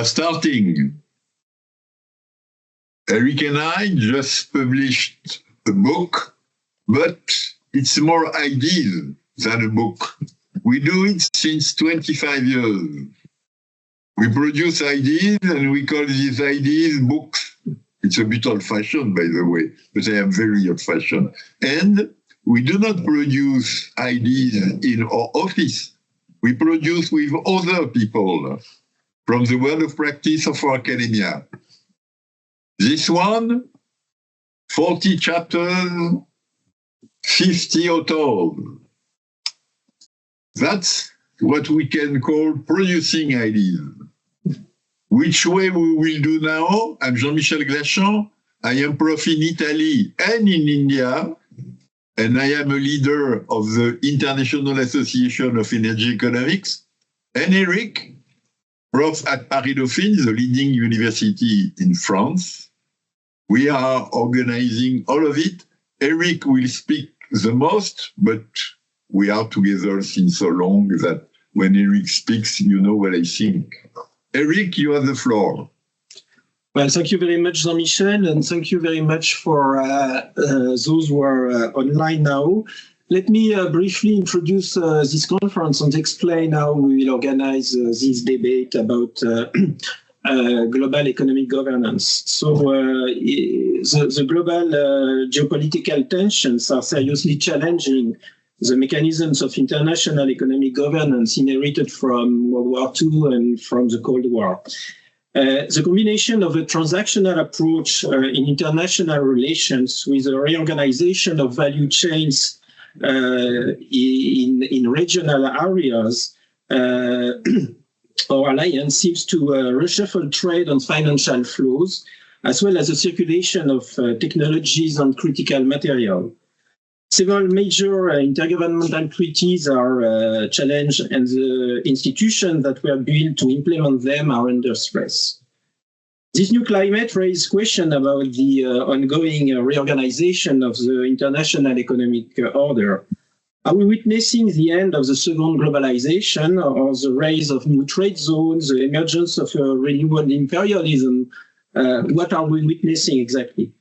are starting. Éric and I just published a book, but it's more ideas than a book. We do it since 25 years. We produce ideas and we call these ideas books. It's a bit old-fashioned, by the way, but I am very old-fashioned. And we do not produce ideas in our office. We produce with other people from the world of practice of our academia. This one, 40 chapters, 50 authors. That's what we can call producing ideas. Which way we will do now? I'm Jean-Michel Glachant. I am prof in Italy and in India, and I am a leader of the International Association of Energy Economics. And Éric, prof at Paris-Dauphine, the leading university in France. We are organizing all of it. Éric will speak the most, but we are together since so long that when Éric speaks, you know what I think. Éric, you have the floor. Well, thank you very much, Jean-Michel, and thank you very much for those who are online now. Let me briefly introduce this conference and explain how we will organize this debate about global economic governance. So the global geopolitical tensions are seriously challenging the mechanisms of international economic governance inherited from World War II and from the Cold War. The combination of a transactional approach in international relations with a reorganization of value chains in regional areas or alliance seems to reshuffle trade and financial flows, as well as the circulation of technologies and critical material. Several major intergovernmental treaties are challenged, and the institutions that were built to implement them are under stress. This new climate raises questions about the ongoing reorganization of the international economic order. Are we witnessing the end of the second globalization, or the rise of new trade zones, the emergence of renewed imperialism? What are we witnessing exactly?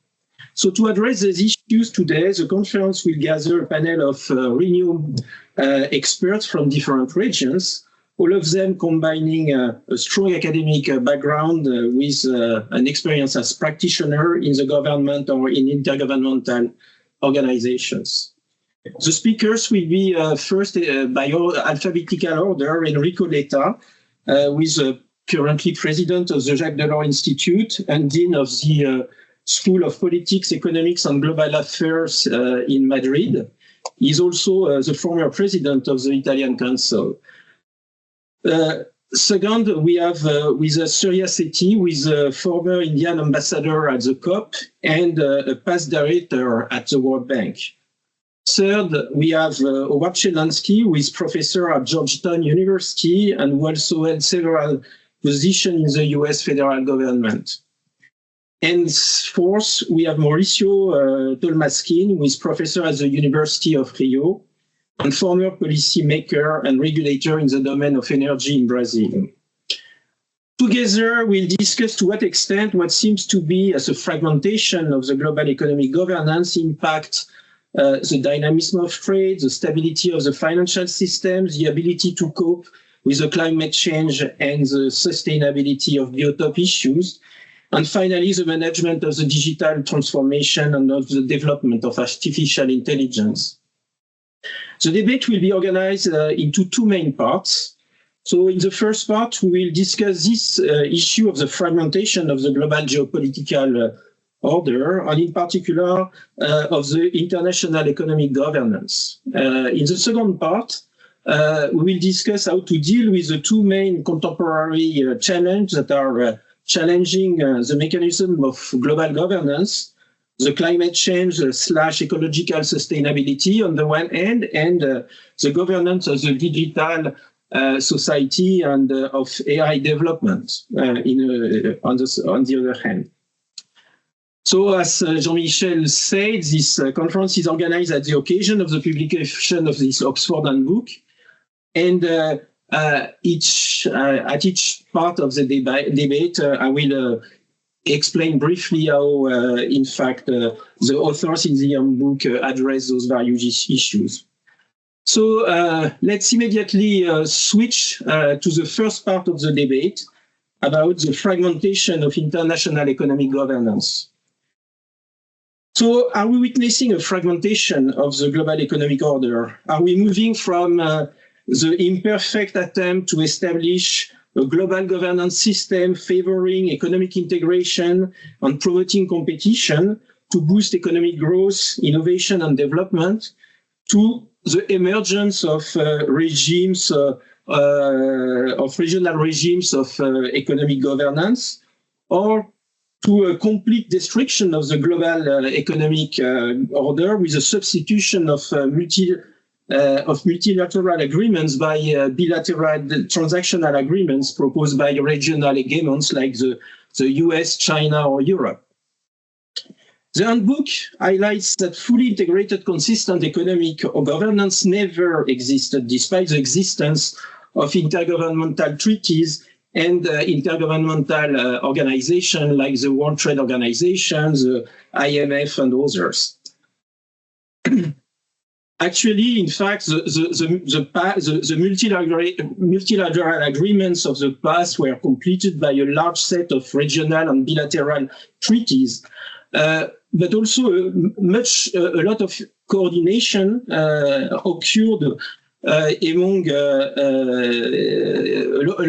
So to address these issues today, the conference will gather a panel of renowned experts from different regions, all of them combining a strong academic background with an experience as practitioner in the government or in intergovernmental organizations. The speakers will be first by alphabetical order, Enrico Letta, who is currently president of the Jacques Delors Institute and dean of the School of Politics, Economics and Global Affairs in Madrid. He is also the former president of the Italian Council. Second, we have with Surya Sethi, who is a former Indian ambassador at the COP and a past director at the World Bank. Third, we have Shelanski, who is professor at Georgetown University and who also held several positions in the US federal government. And fourth, we have Mauricio Tolmasquim, who is professor at the University of Rio and former policy maker and regulator in the domain of energy in Brazil. Together, we'll discuss to what extent what seems to be as a fragmentation of the global economic governance impact the dynamism of trade, the stability of the financial systems, the ability to cope with the climate change and the sustainability of biotope issues, and finally, the management of the digital transformation and of the development of artificial intelligence. The debate will be organized into two main parts. So in the first part, we will discuss this issue of the fragmentation of the global geopolitical order, and in particular of the international economic governance. In the second part, we will discuss how to deal with the two main contemporary challenges that are challenging the mechanism of global governance, the climate change / ecological sustainability on the one hand, and the governance of the digital society and of AI development on the other hand. So as Jean-Michel said, this conference is organized at the occasion of the publication of this Oxford Handbook. And at each part of the debate, I will explain briefly how, in fact, the authors in the handbook address those various issues. So let's immediately switch to the first part of the debate about the fragmentation of international economic governance. So are we witnessing a fragmentation of the global economic order? Are we moving from the imperfect attempt to establish a global governance system favoring economic integration and promoting competition to boost economic growth, innovation, and development, to the emergence of regimes, of regional regimes of economic governance, or to a complete destruction of the global economic order with a substitution of multilateral agreements by bilateral transactional agreements proposed by regional hegemons like the US, China, or Europe. The handbook highlights that fully integrated, consistent economic governance never existed, despite the existence of intergovernmental treaties and intergovernmental organizations like the World Trade Organization, the IMF, and others. Actually, in fact, the multilateral agreements of the past were completed by a large set of regional and bilateral treaties, but also a lot of coordination occurred among a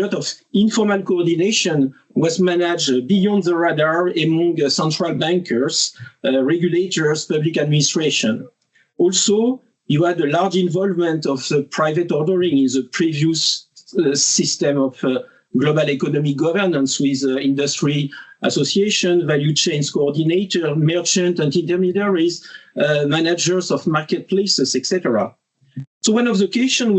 lot of informal coordination was managed beyond the radar among central bankers, regulators, public administration. Also, you had a large involvement of the private ordering in the previous system of global economic governance with industry association, value chains coordinator, merchant and intermediaries, managers of marketplaces, etc. So one of the questions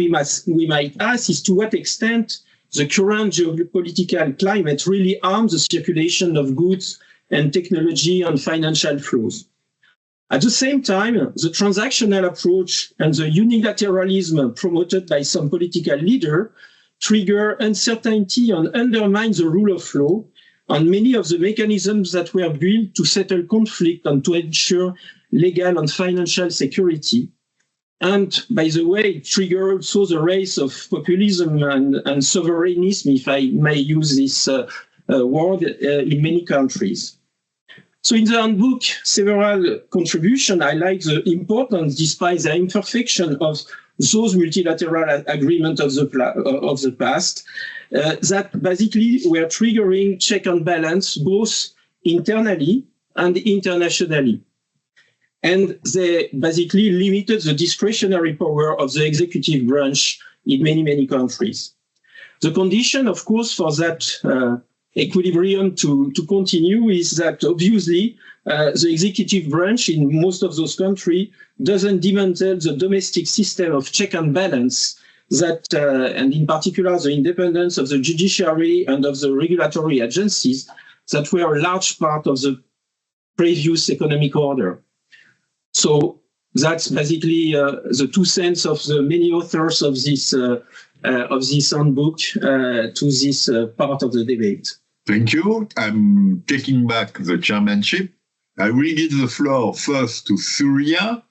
we might ask is to what extent the current geopolitical climate really harms the circulation of goods and technology and financial flows. At the same time, the transactional approach and the unilateralism promoted by some political leaders trigger uncertainty and undermine the rule of law and many of the mechanisms that were built to settle conflict and to ensure legal and financial security. And by the way, trigger also the rise of populism and sovereignism, if I may use this word, in many countries. So in the handbook, several contributions highlight the importance, despite the imperfection, of those multilateral agreements of the past that basically were triggering check and balance both internally and internationally. And they basically limited the discretionary power of the executive branch in many, many countries. The condition, of course, for that equilibrium to continue is that obviously the executive branch in most of those countries doesn't dismantle the domestic system of check and balance that, and in particular the independence of the judiciary and of the regulatory agencies that were a large part of the previous economic order. So that's basically the 2 cents of the many authors of this handbook to this part of the debate. Thank you. I'm taking back the chairmanship. I will give the floor first to Surya.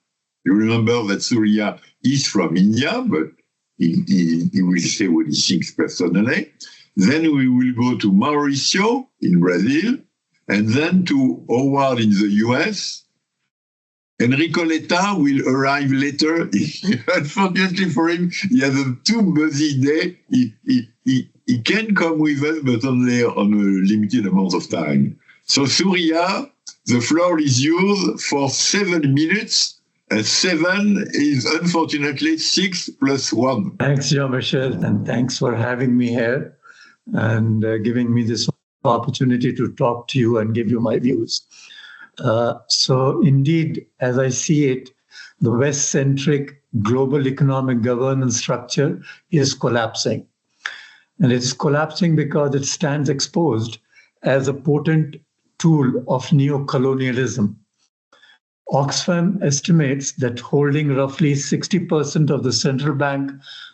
You remember that Surya is from India, but he will say what he thinks personally. Then we will go to Mauricio in Brazil, and then to Howard in the US. Enrico Letta will arrive later. Unfortunately for him, he has a too busy day. He can come with us, but only on a limited amount of time. So Surya, the floor is yours for 7 minutes. 7 is unfortunately 6 + 1. Thanks, Jean-Michel, and thanks for having me here and giving me this opportunity to talk to you and give you my views. So indeed, as I see it, the West-centric global economic governance structure is collapsing. And it's collapsing because it stands exposed as a potent tool of neo-colonialism. Oxfam estimates that holding roughly 60% of the central bank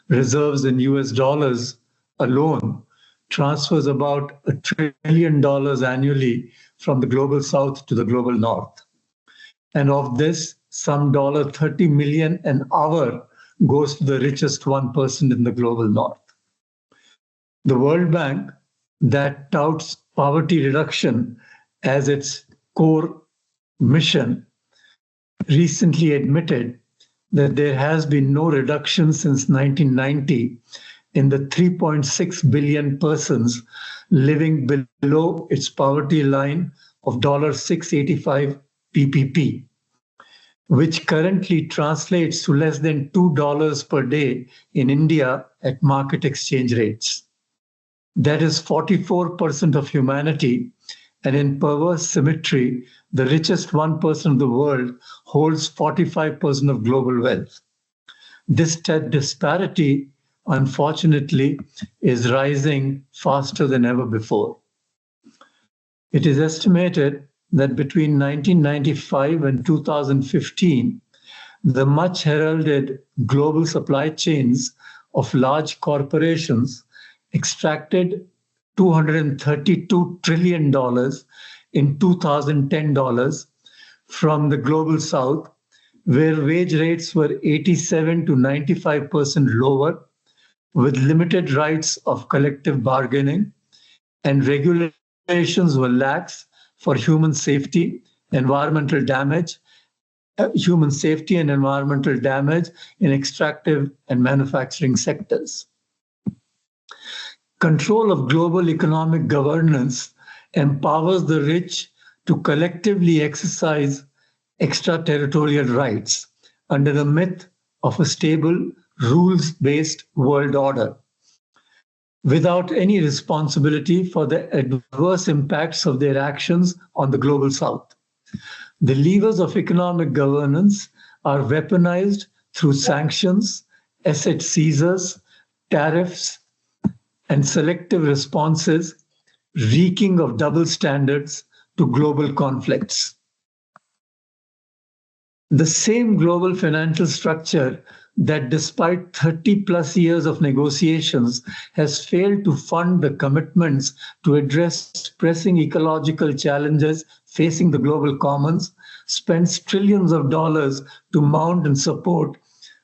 reserves in US dollars alone transfers about $1 trillion annually from the global south to the global north. And of this, some $30 million an hour goes to the richest 1% in the global north. The World Bank, that touts poverty reduction as its core mission, recently admitted that there has been no reduction since 1990 in the 3.6 billion persons living below its poverty line of $685 PPP, which currently translates to less than $2 per day in India at market exchange rates. That is 44% of humanity, and in perverse symmetry, the richest 1% of the world holds 45% of global wealth. This disparity, unfortunately, is rising faster than ever before. It is estimated that between 1995 and 2015, the much heralded global supply chains of large corporations extracted $232 trillion in 2010 dollars from the global south, where wage rates were 87 to 95% lower, with limited rights of collective bargaining, and regulations were lax for human safety and environmental damage in extractive and manufacturing sectors. Control of global economic governance empowers the rich to collectively exercise extraterritorial rights under the myth of a stable, rules-based world order, without any responsibility for the adverse impacts of their actions on the global south. The levers of economic governance are weaponized through sanctions, asset seizures, tariffs, and selective responses, reeking of double standards to global conflicts. The same global financial structure that, despite 30 plus years of negotiations, has failed to fund the commitments to address pressing ecological challenges facing the global commons, spends trillions of dollars to mount and support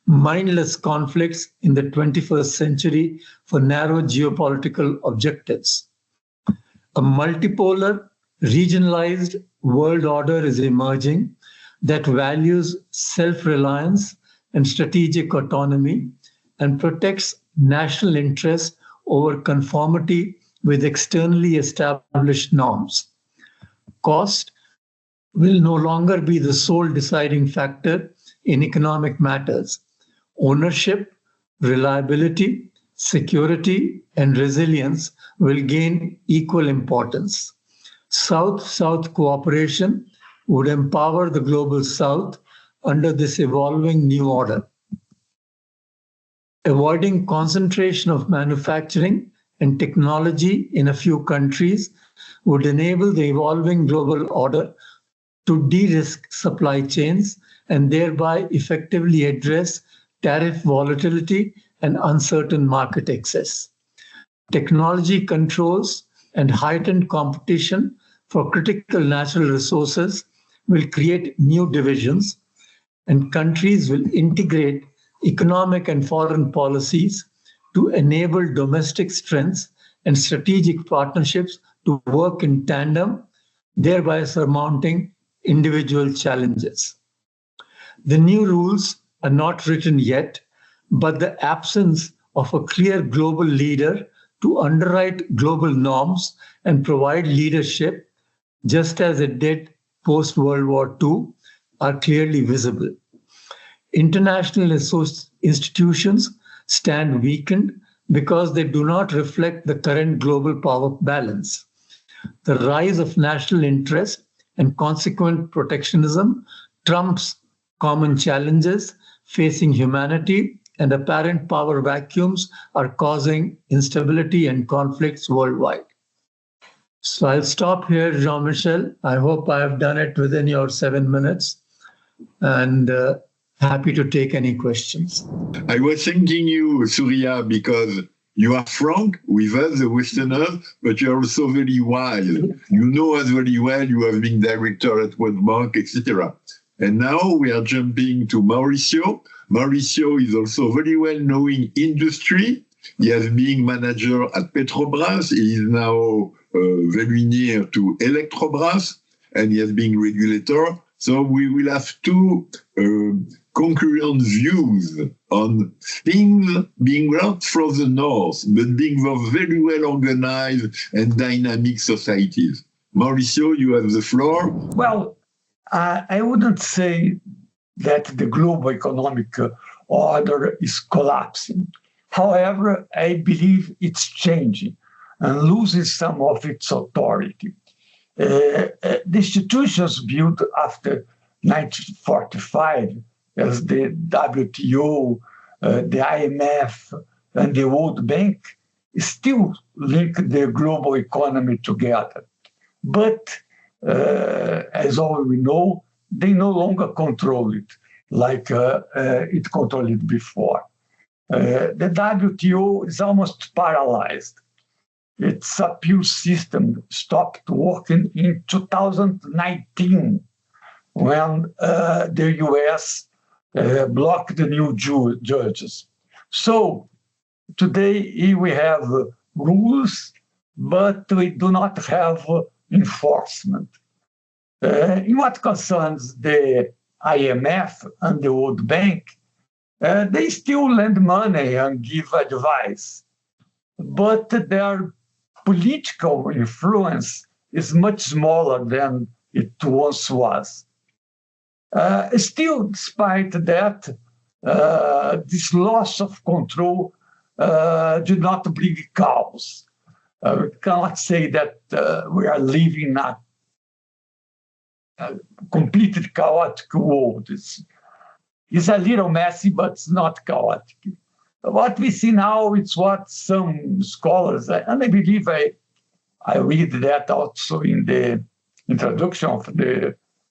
mindless conflicts in the 21st century for narrow geopolitical objectives. A multipolar, regionalized world order is emerging that values self-reliance and strategic autonomy and protects national interest over conformity with externally established norms. Cost will no longer be the sole deciding factor in economic matters. Ownership, reliability, security, and resilience will gain equal importance. South-South cooperation would empower the global South under this evolving new order. Avoiding concentration of manufacturing and technology in a few countries would enable the evolving global order to de-risk supply chains and thereby effectively address tariff volatility and uncertain market access. Technology controls and heightened competition for critical natural resources will create new divisions, and countries will integrate economic and foreign policies to enable domestic strengths and strategic partnerships to work in tandem, thereby surmounting individual challenges. The new rules are not written yet, but the absence of a clear global leader to underwrite global norms and provide leadership, just as it did post-World War II, are clearly visible. International institutions stand weakened because they do not reflect the current global power balance. The rise of national interest and consequent protectionism trumps common challenges facing humanity, and apparent power vacuums are causing instability and conflicts worldwide. So I'll stop here, Jean-Michel. I hope I have done it within your 7 minutes. and happy to take any questions. I was thanking you, Surya, because you are frank with us, the Westerners, but you are also very wise. You know us very well. You have been director at World Bank, etc. And now we are jumping to Mauricio. Mauricio is also very well knowing industry. He has been manager at Petrobras. He is now very near to Eletrobras, and he has been regulator. So we will have two concurrent views on things being not from the north, but being very well organized and dynamic societies. Mauricio, you have the floor. Well, I wouldn't say that the global economic order is collapsing. However, I believe it's changing and losing some of its authority. The institutions built after 1945, as the WTO, the IMF, and the World Bank, still link the global economy together. But as all we know, they no longer control it like it controlled it before. The WTO is almost paralyzed. Its appeal system stopped working in 2019 when the US blocked the new judges. So today we have rules, but we do not have enforcement. In what concerns the IMF and the World Bank, they still lend money and give advice, but their political influence is much smaller than it once was. Still, despite that, this loss of control did not bring chaos. We cannot say that we are living a completely chaotic world. It's a little messy, but it's not chaotic. What we see now is what some scholars, and I believe I read that also in the introduction of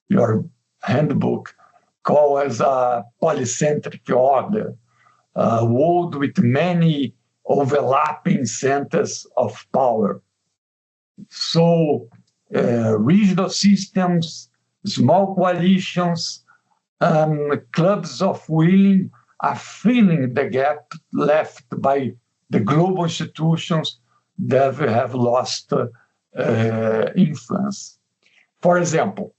your handbook, call as a polycentric order, a world with many overlapping centers of power. So regional systems, small coalitions, clubs of willing are filling the gap left by the global institutions that have lost influence. For example,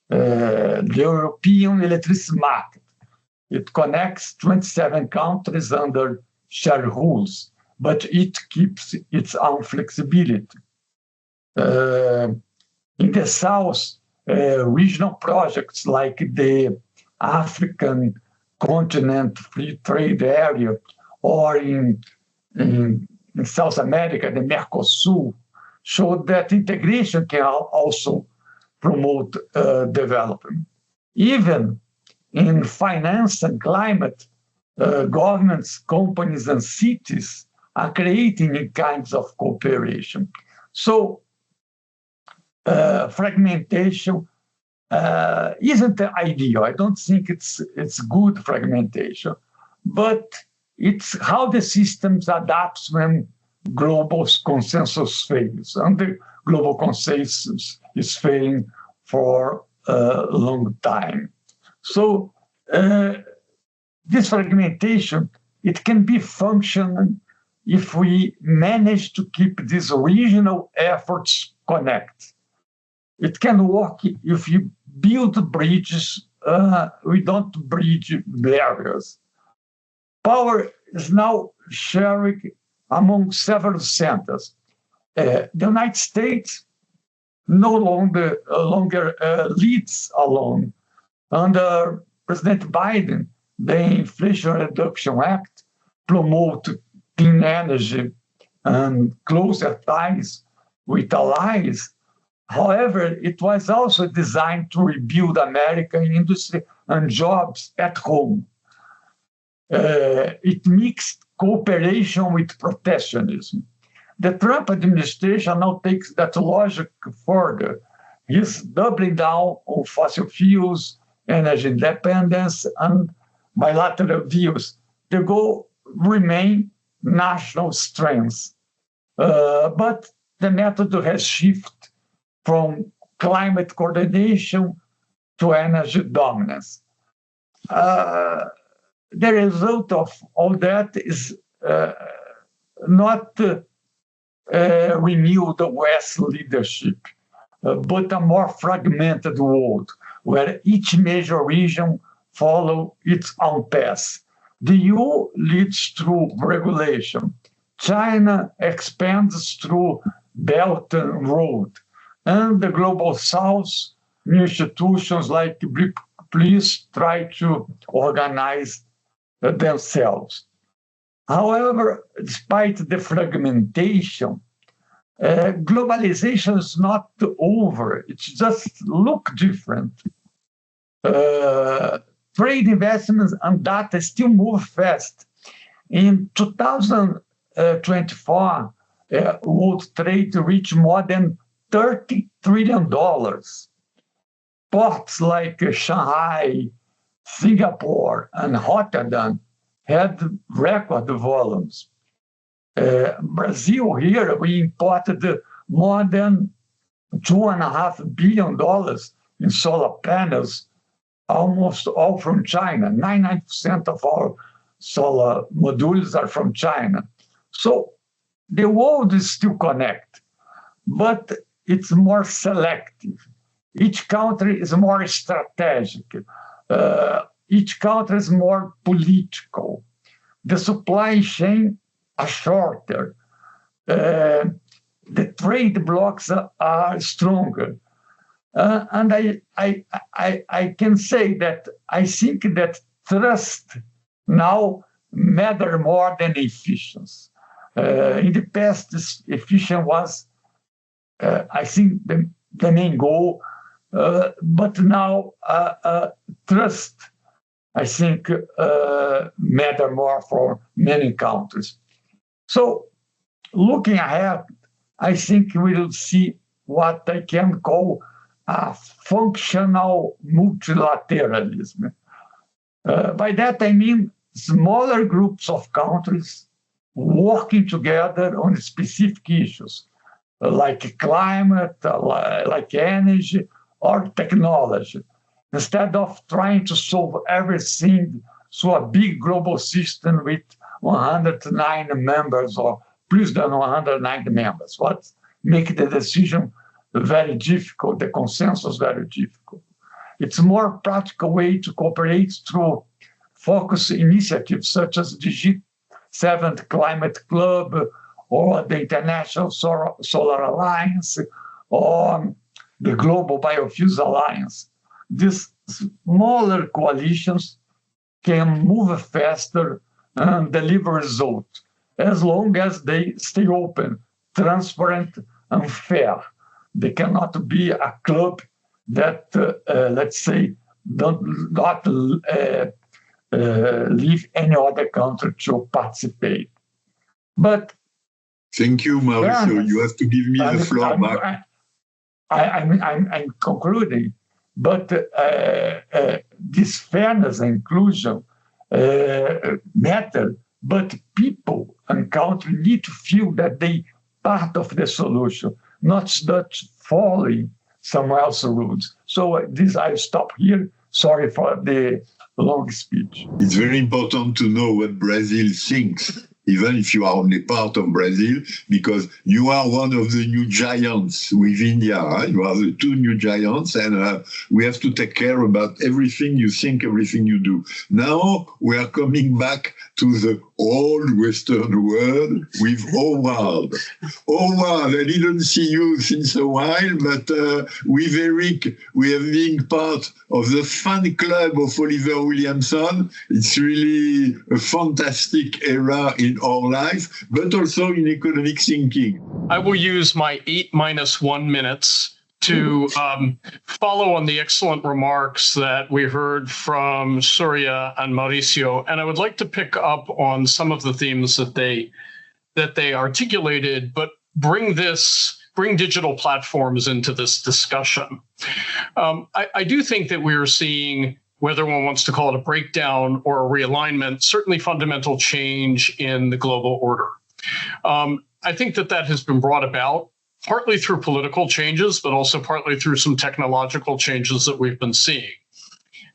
the European electricity market, it connects 27 countries under shared rules, but it keeps its own flexibility. In the south, regional projects like the African continent free trade area, or in South America, the Mercosur, showed that integration can also promote development. Even in finance and climate, governments, companies, and cities are creating new kinds of cooperation. So fragmentation isn't ideal. I don't think it's good fragmentation, but it's how the systems adapt when global consensus fails, and the global consensus is failing for a long time. So this fragmentation, it can be functional if we manage to keep these regional efforts connected. It can work if you build bridges, we don't bridge barriers. Power is now sharing among several centers. The United States no longer leads alone. Under President Biden, the Inflation Reduction Act promoted clean energy and closer ties with allies. However, it was also designed to rebuild American industry and jobs at home. It mixed cooperation with protectionism. The Trump administration now takes that logic further. He's doubling down on fossil fuels, energy independence, and bilateral views. The goal remain national strengths. But the method has shifted from climate coordination to energy dominance. The result of all that is not renewed West leadership, but a more fragmented world where each major region follows its own path. The EU leads through regulation. China expands through Belt and Road. And the Global South, institutions like BRICS try to organize themselves. However, despite the fragmentation, globalization is not over. It just looks different. Trade investments and data still move fast. In 2024, world trade reached more than $30 trillion. Ports like Shanghai, Singapore, and Rotterdam had record volumes. Brazil here, we imported more than $2.5 billion in solar panels, almost all from China. 99% of our solar modules are from China. So the world is still connected, but it's more selective. Each country is more strategic. Each country is more political. The supply chain are shorter. The trade blocks are stronger. And I can say that I think that trust now matter more than efficiency. In the past, efficiency was, I think, the main goal. But now trust, I think, matter more for many countries. So looking ahead, I think we will see what I can call a functional multilateralism. By that I mean smaller groups of countries working together on specific issues like climate, like energy, or technology, instead of trying to solve everything through a big global system with 109 members or plus than 190 members. What makes the decision very difficult, the consensus very difficult. It's a more practical way to cooperate through focus initiatives such as the G7 Climate Club or the International Solar Alliance or the Global Biofuels Alliance. These smaller coalitions can move faster and deliver results as long as they stay open, transparent, and fair. They cannot be a club that, let's say, not leave any other country to participate. But thank you, Mauricio. You have to give me the floor back. I'm concluding, but this fairness and inclusion matter, but people and country need to feel that they part of the solution, not following someone else's rules. So this I stop here. Sorry for the long speech. It's very important to know what Brazil thinks, even if you are only part of Brazil, because you are one of the new giants with India. Right? You are the two new giants, and we have to take care about everything you think, everything you do. Now we are coming back to the old Western world with Howard. Howard, I didn't see you since a while, but with Éric, we have been part of the fan club of Oliver Williamson. It's really a fantastic era in our life, but also in economic thinking. I will use my 8-1 minutes to follow on the excellent remarks that we heard from Surya and Mauricio, and I would like to pick up on some of the themes that they articulated, but bring this bring digital platforms into this discussion. I do think that we are seeing, whether one wants to call it a breakdown or a realignment, certainly fundamental change in the global order. I think that has been brought about partly through political changes, but also partly through some technological changes that we've been seeing.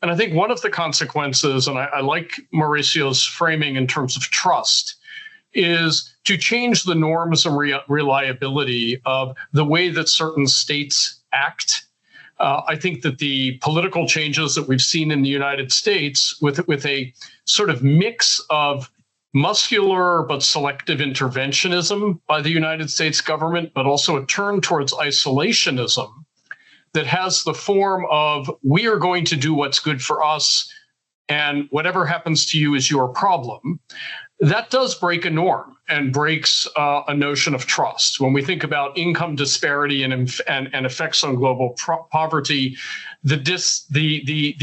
And I think one of the consequences, and I like Mauricio's framing in terms of trust, is to change the norms and reliability of the way that certain states act. I think that the political changes that we've seen in the United States with a sort of mix of muscular but selective interventionism by the United States government, but also a turn towards isolationism that has the form of, we are going to do what's good for us, and whatever happens to you is your problem. That does break a norm and breaks a notion of trust. When we think about income disparity and effects on global poverty, the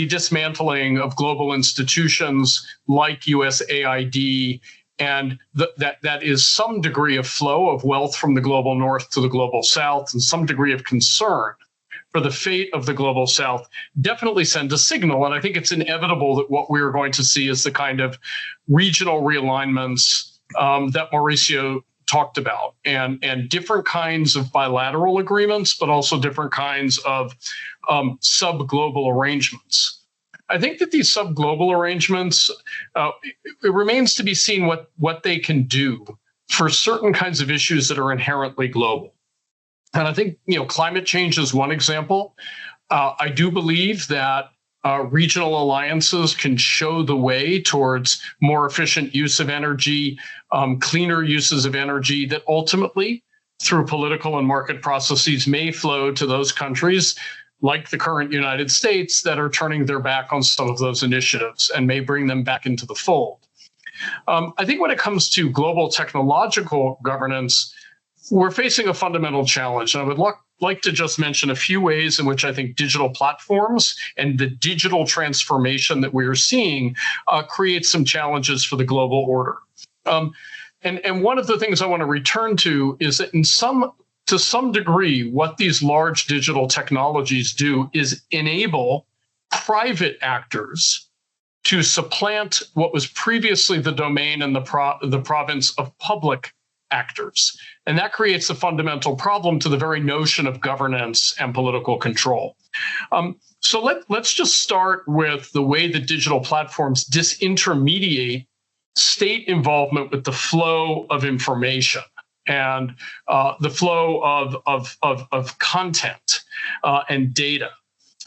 dismantling of global institutions like USAID, and that is some degree of flow of wealth from the global north to the global south, and some degree of concern for the fate of the global south, definitely send a signal. And I think it's inevitable that what we're going to see is the kind of regional realignments that Mauricio talked about, and different kinds of bilateral agreements, but also different kinds of sub-global arrangements. I think that these sub-global arrangements, it remains to be seen what they can do for certain kinds of issues that are inherently global. And I think, climate change is one example. I do believe that regional alliances can show the way towards more efficient use of energy, cleaner uses of energy that ultimately, through political and market processes, may flow to those countries like the current United States that are turning their back on some of those initiatives and may bring them back into the fold. I think when it comes to global technological governance, we're facing a fundamental challenge. And I would like to just mention a few ways in which I think digital platforms and the digital transformation that we are seeing creates some challenges for the global order. And one of the things I want to return to is that to some degree, what these large digital technologies do is enable private actors to supplant what was previously the domain and the province of public actors. And that creates a fundamental problem to the very notion of governance and political control. So let's just start with the way that digital platforms disintermediate state involvement with the flow of information and the flow of content and data.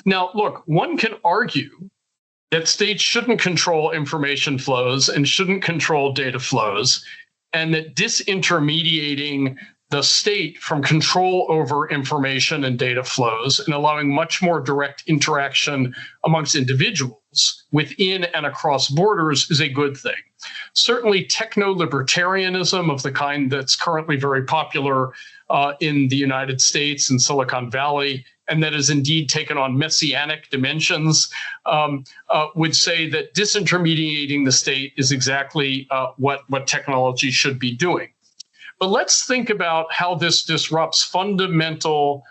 Now, look, one can argue that states shouldn't control information flows and shouldn't control data flows, and that disintermediating the state from control over information and data flows and allowing much more direct interaction amongst individuals within and across borders is a good thing. Certainly techno-libertarianism of the kind that's currently very popular in the United States and Silicon Valley, and that has indeed taken on messianic dimensions, would say that disintermediating the state is exactly what technology should be doing. But let's think about how this disrupts fundamental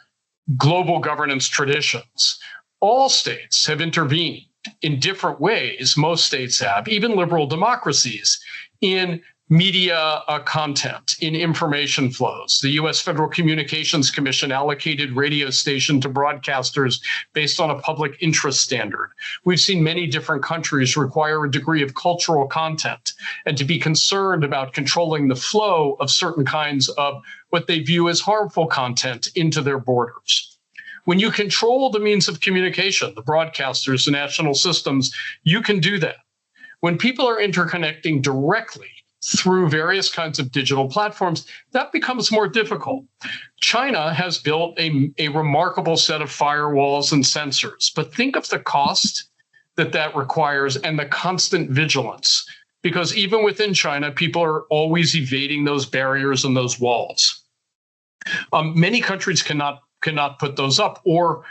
global governance traditions. All states have intervened in different ways. Most states have, even liberal democracies, in media content, in information flows. The U.S. Federal Communications Commission allocated radio station to broadcasters based on a public interest standard. We've seen many different countries require a degree of cultural content and to be concerned about controlling the flow of certain kinds of what they view as harmful content into their borders. When you control the means of communication, the broadcasters, the national systems, you can do that. When people are interconnecting directly through various kinds of digital platforms, that becomes more difficult. China has built a remarkable set of firewalls and sensors, but think of the cost that requires and the constant vigilance, because even within China, people are always evading those barriers and those walls. Many countries cannot put those up or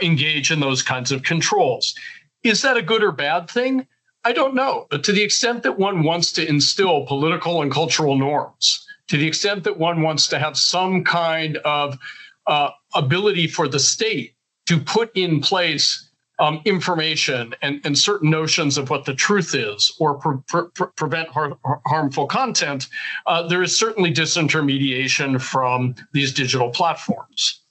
engage in those kinds of controls. Is that a good or bad thing? I don't know, but to the extent that one wants to instill political and cultural norms to the extent that one wants to have some kind of ability for the state to put in place information and certain notions of what the truth is, or prevent harmful content, there is certainly disintermediation from these digital platforms.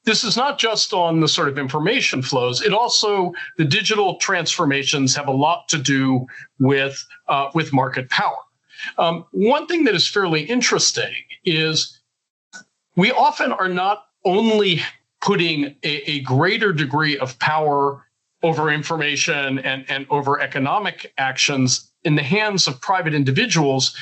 This is not just on the sort of information flows. It also, the digital transformations have a lot to do with market power. One thing that is fairly interesting is we often are not only putting a greater degree of power over information and over economic actions in the hands of private individuals.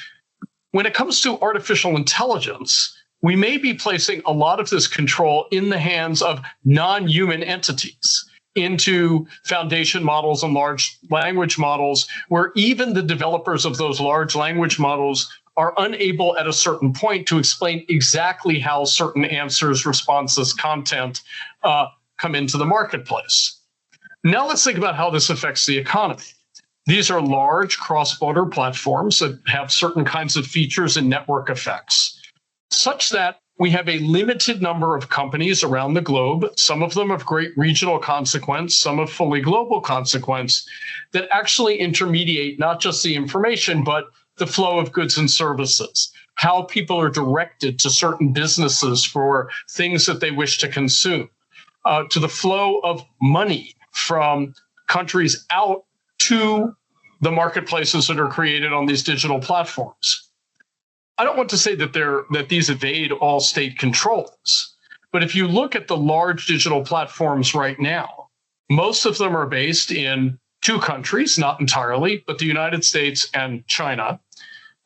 When it comes to artificial intelligence, we may be placing a lot of this control in the hands of non-human entities, into foundation models and large language models, where even the developers of those large language models are unable at a certain point to explain exactly how certain answers, responses, content come into the marketplace. Now let's think about how this affects the economy. These are large cross-border platforms that have certain kinds of features and network effects, such that we have a limited number of companies around the globe, some of them of great regional consequence, some of fully global consequence, that actually intermediate not just the information, but the flow of goods and services, how people are directed to certain businesses for things that they wish to consume, to the flow of money from countries out to the marketplaces that are created on these digital platforms. I don't want to say that these evade all state controls, but if you look at the large digital platforms right now, most of them are based in two countries, not entirely, but the United States and China.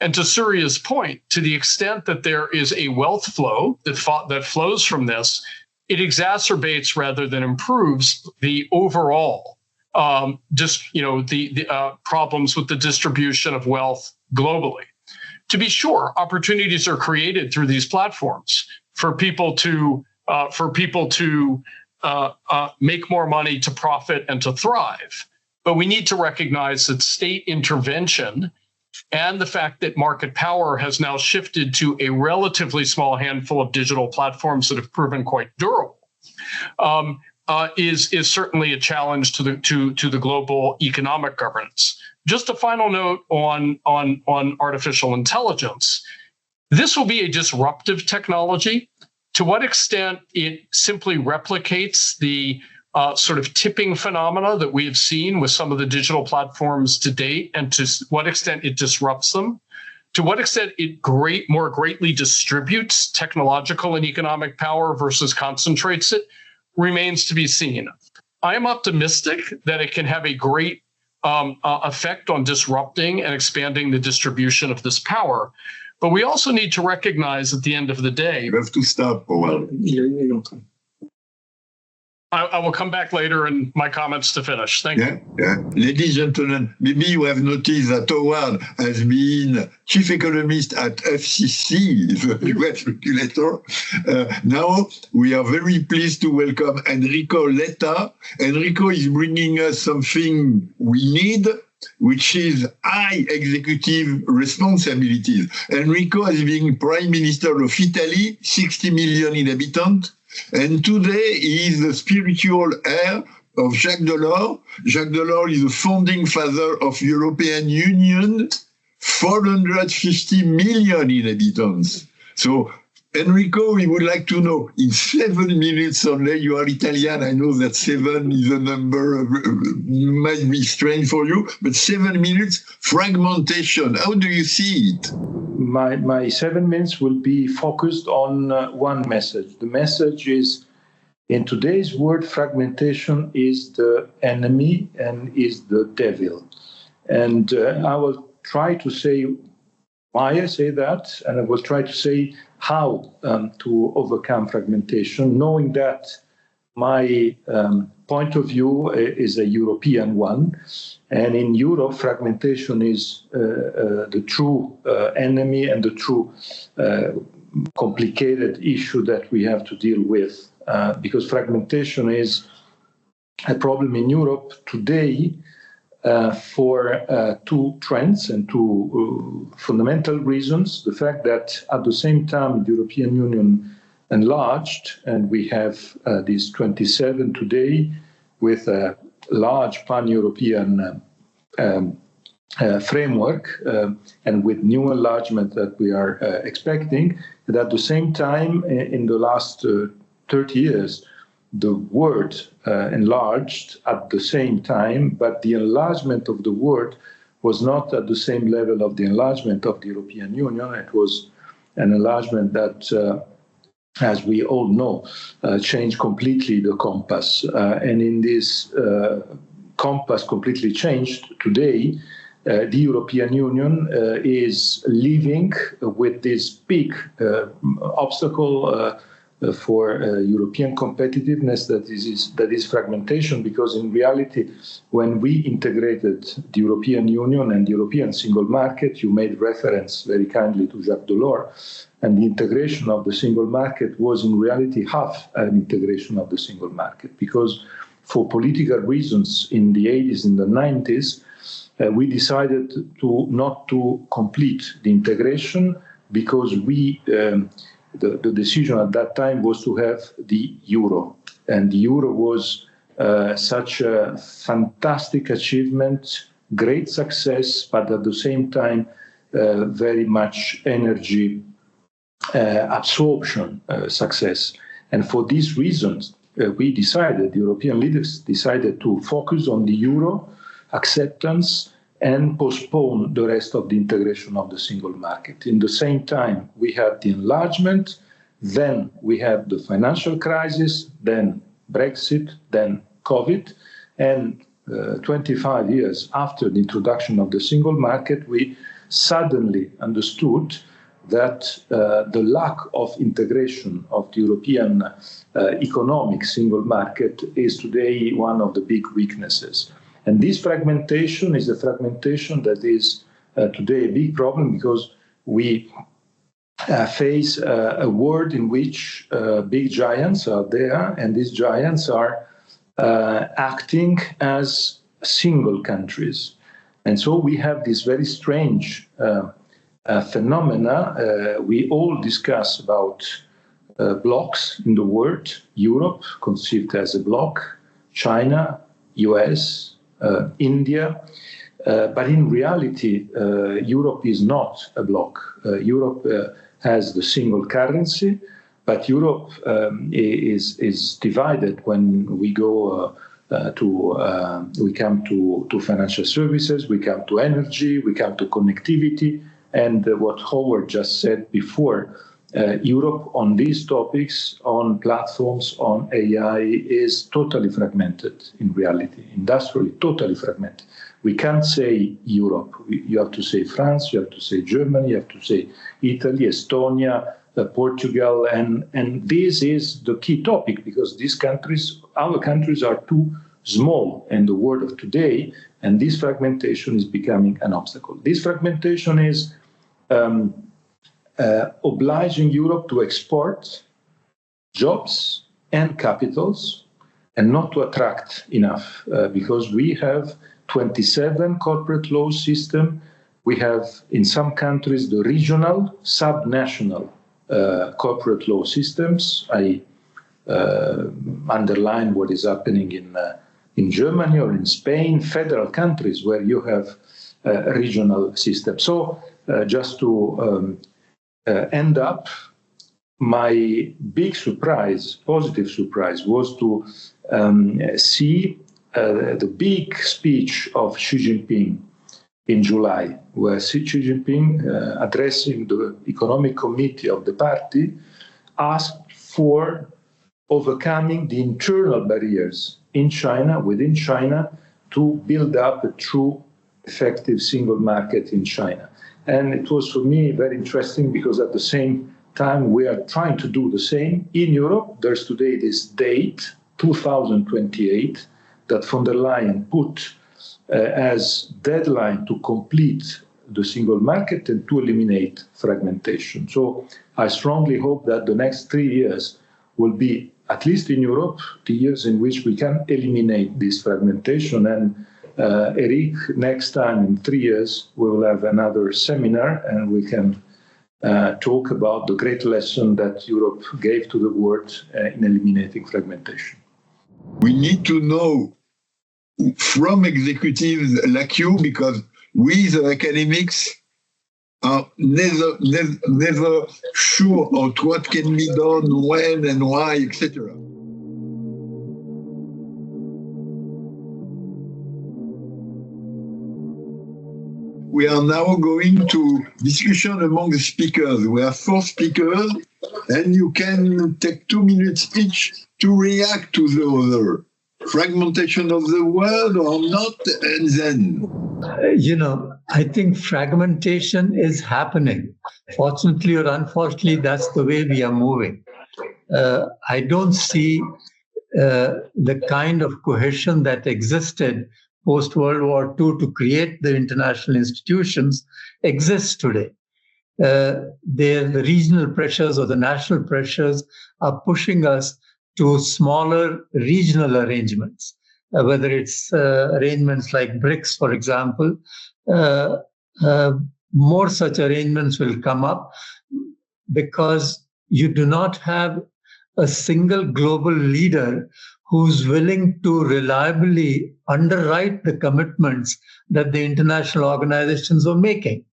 And to Surya's point, to the extent that there is a wealth flow that flows from this, it exacerbates rather than improves the overall problems with the distribution of wealth globally. To be sure, opportunities are created through these platforms for people to make more money, to profit, and to thrive. But we need to recognize that state intervention and the fact that market power has now shifted to a relatively small handful of digital platforms that have proven quite durable is certainly a challenge to the global economic governance. Just a final note on artificial intelligence. This will be a disruptive technology. To what extent it simply replicates the sort of tipping phenomena that we have seen with some of the digital platforms to date, and to what extent it disrupts them, to what extent it more greatly distributes technological and economic power versus concentrates it, remains to be seen. I am optimistic that it can have a great effect on disrupting and expanding the distribution of this power. But we also need to recognize at the end of the day— You have to stop for a while. I will come back later in my comments to finish. Thank you. Yeah. Ladies and gentlemen, maybe you have noticed that Howard has been chief economist at FCC, the US regulator. Now we are very pleased to welcome Enrico Letta. Enrico is bringing us something we need, which is high executive responsibilities. Enrico has been Prime Minister of Italy, 60 million inhabitants. And today he is the spiritual heir of Jacques Delors. Jacques Delors is the founding father of European Union, 450 million inhabitants. So, Enrico, we would like to know, in 7 minutes only, you are Italian, I know that 7 is a number, might be strange for you, but 7 minutes, fragmentation, how do you see it? My 7 minutes will be focused on one message. The message is, in today's world, fragmentation is the enemy and is the devil. And I will try to say why I say that, and I will try to say how to overcome fragmentation, knowing that my point of view is a European one. And in Europe, fragmentation is the true enemy and the true complicated issue that we have to deal with. Because fragmentation is a problem in Europe today for two trends and two fundamental reasons. The fact that at the same time the European Union enlarged, and we have these 27 today with a large pan-European framework and with new enlargement that we are expecting, that at the same time in the last 30 years, the world enlarged at the same time, but the enlargement of the world was not at the same level of the enlargement of the European Union. It was an enlargement that, as we all know, changed completely the compass. And in this compass completely changed today, the European Union is living with this big obstacle for European competitiveness that is fragmentation, because in reality, when we integrated the European Union and the European single market, you made reference very kindly to Jacques Delors, and the integration of the single market was in reality half an integration of the single market, because for political reasons in the 80s and the 90s, we decided not to complete the integration because the decision at that time was to have the euro. And the euro was such a fantastic achievement, great success, but at the same time, very much energy absorption success. And for these reasons, we decided, the European leaders decided to focus on the euro acceptance and postpone the rest of the integration of the single market. In the same time, we had the enlargement, then we had the financial crisis, then Brexit, then COVID, and 25 years after the introduction of the single market, we suddenly understood that the lack of integration of the European economic single market is today one of the big weaknesses. And this fragmentation is a fragmentation that is today a big problem, because we face a world in which big giants are there, and these giants are acting as single countries. And so we have this very strange phenomena. We all discuss about blocks in the world, Europe conceived as a block, China, US, India, but in reality, Europe is not a block. Europe has the single currency, but Europe is divided when we go we come to financial services, we come to energy, we come to connectivity, and what Howard just said before, Europe on these topics, on platforms, on AI, is totally fragmented in reality, industrially totally fragmented. We can't say Europe. You have to say France, you have to say Germany, you have to say Italy, Estonia, Portugal, and this is the key topic, because these countries, our countries, are too small in the world of today, and this fragmentation is becoming an obstacle. This fragmentation is obliging Europe to export jobs and capitals and not to attract enough, because we have 27 corporate law system. We have in some countries the regional, subnational corporate law systems. I underline what is happening in Germany or in Spain, federal countries where you have a regional system. So just to end up, my big surprise, positive surprise, was to see the big speech of Xi Jinping in July, where Xi Jinping, addressing the economic committee of the party, asked for overcoming the internal barriers in China, within China, to build up a true effective single market in China. And it was for me very interesting, because at the same time we are trying to do the same. In Europe, there's today this date, 2028, that von der Leyen put as deadline to complete the single market and to eliminate fragmentation. So I strongly hope that the next 3 years will be, at least in Europe, the years in which we can eliminate this fragmentation and Éric, next time in 3 years, we will have another seminar and we can talk about the great lesson that Europe gave to the world in eliminating fragmentation. We need to know from executives like you, because we, the academics, are never sure of what can be done, when and why, etc. We are now going to discussion among the speakers. We have 4 speakers, and you can take 2 minutes each to react to the other. Fragmentation of the world or not, and then. I think fragmentation is happening. Fortunately or unfortunately, that's the way we are moving. I don't see the kind of cohesion that existed post-World War II to create the international institutions exists today. The regional pressures or the national pressures are pushing us to smaller regional arrangements, whether it's arrangements like BRICS, for example. More such arrangements will come up because you do not have a single global leader who's willing to reliably underwrite the commitments that the international organizations are making.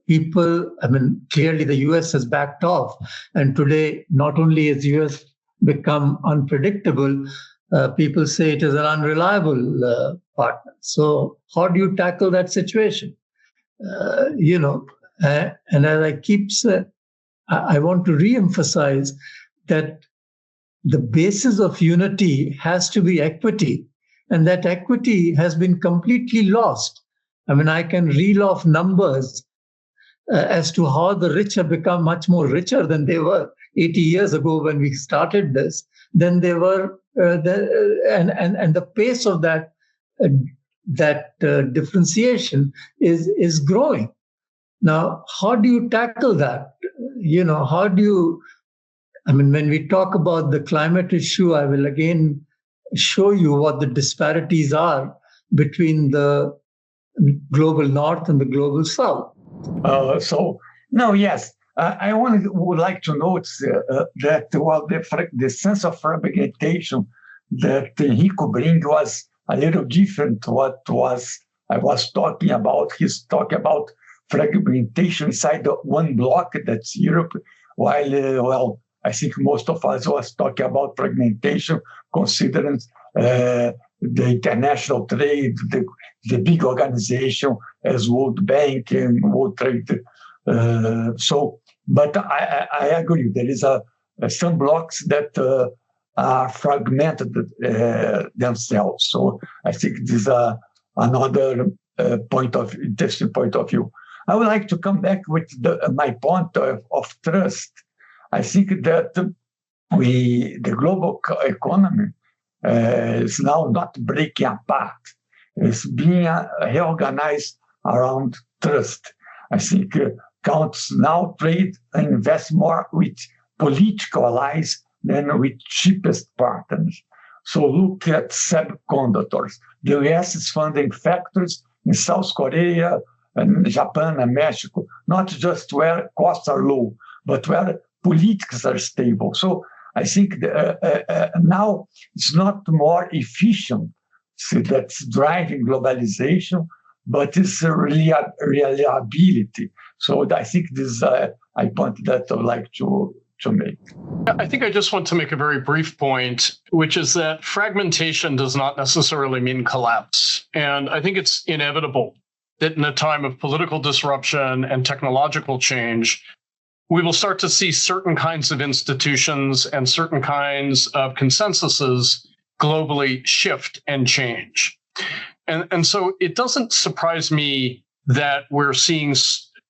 Clearly the US has backed off. And today, not only has the US become unpredictable, people say it is an unreliable partner. So how do you tackle that situation? And as I keep saying, I want to re-emphasize that the basis of unity has to be equity, and that equity has been completely lost. I can reel off numbers as to how the rich have become much more richer than they were 80 years ago when we started this, than they were, and the pace of that differentiation is growing. Now, how do you tackle that? How do you? When we talk about the climate issue, I will again show you what the disparities are between the global north and the global south. I would like to note that the sense of fragmentation that Enrico brings was a little different what I was talking about. He's talking about fragmentation inside the one block, that's Europe, while I think most of us was talking about fragmentation, considering the international trade, the big organization as World Bank and World Trade. But I agree, there is some blocks that are fragmented themselves. So I think this is another interesting point of view. I would like to come back with my point of trust. I think that the global economy is now not breaking apart. It's being reorganized around trust. I think countries now trade and invest more with political allies than with cheapest partners. So look at semiconductors. The US is funding factories in South Korea and Japan and Mexico, not just where costs are low, but where politics are stable. So I think now it's not more efficient that's driving globalization, but it's reliability. So I think this is a point that I would like to make. I think I just want to make a very brief point, which is that fragmentation does not necessarily mean collapse. And I think it's inevitable that in a time of political disruption and technological change, we will start to see certain kinds of institutions and certain kinds of consensuses globally shift and change. And so it doesn't surprise me that we're seeing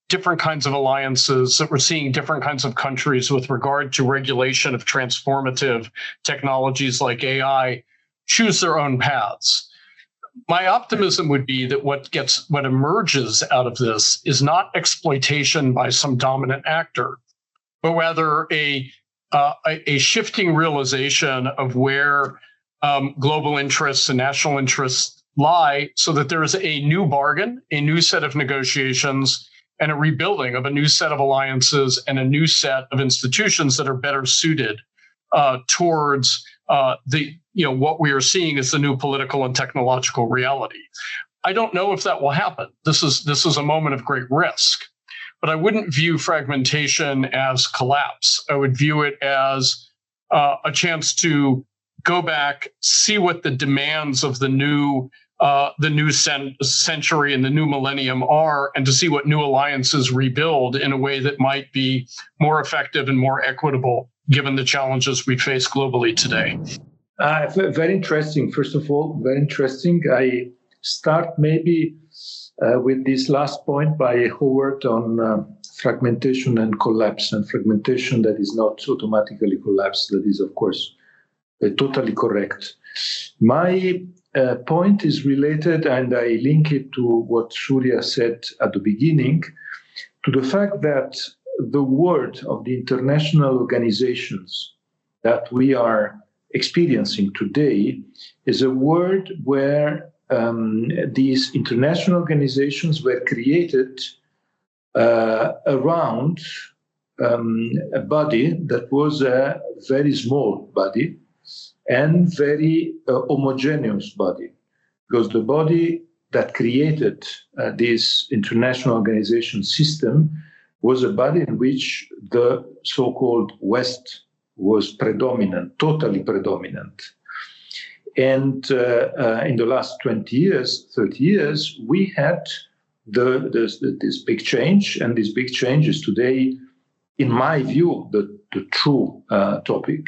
different kinds of alliances, that we're seeing different kinds of countries with regard to regulation of transformative technologies like AI choose their own paths. My optimism would be that what emerges out of this is not exploitation by some dominant actor, but rather a shifting realization of where global interests and national interests lie, so that there is a new bargain, a new set of negotiations, and a rebuilding of a new set of alliances and a new set of institutions that are better suited towards what we are seeing as the new political and technological reality. I don't know if that will happen. This is a moment of great risk, but I wouldn't view fragmentation as collapse. I would view it as a chance to go back, see what the demands of the new century and the new millennium are, and to see what new alliances rebuild in a way that might be more effective and more equitable, given the challenges we face globally today. Very interesting. First of all, very interesting. I start maybe with this last point by Howard on fragmentation and collapse, and fragmentation that is not automatically collapse. That is, of course, totally correct. My point is related, and I link it to what Surya said at the beginning, to the fact that the world of the international organizations that we are experiencing today is a world where these international organizations were created around a body that was a very small body and very homogeneous body, because the body that created this international organization system was a body in which the so-called West was predominant, totally predominant. And in the last 20 years, 30 years, we had this big change, and this big change is today, in my view, the true topic.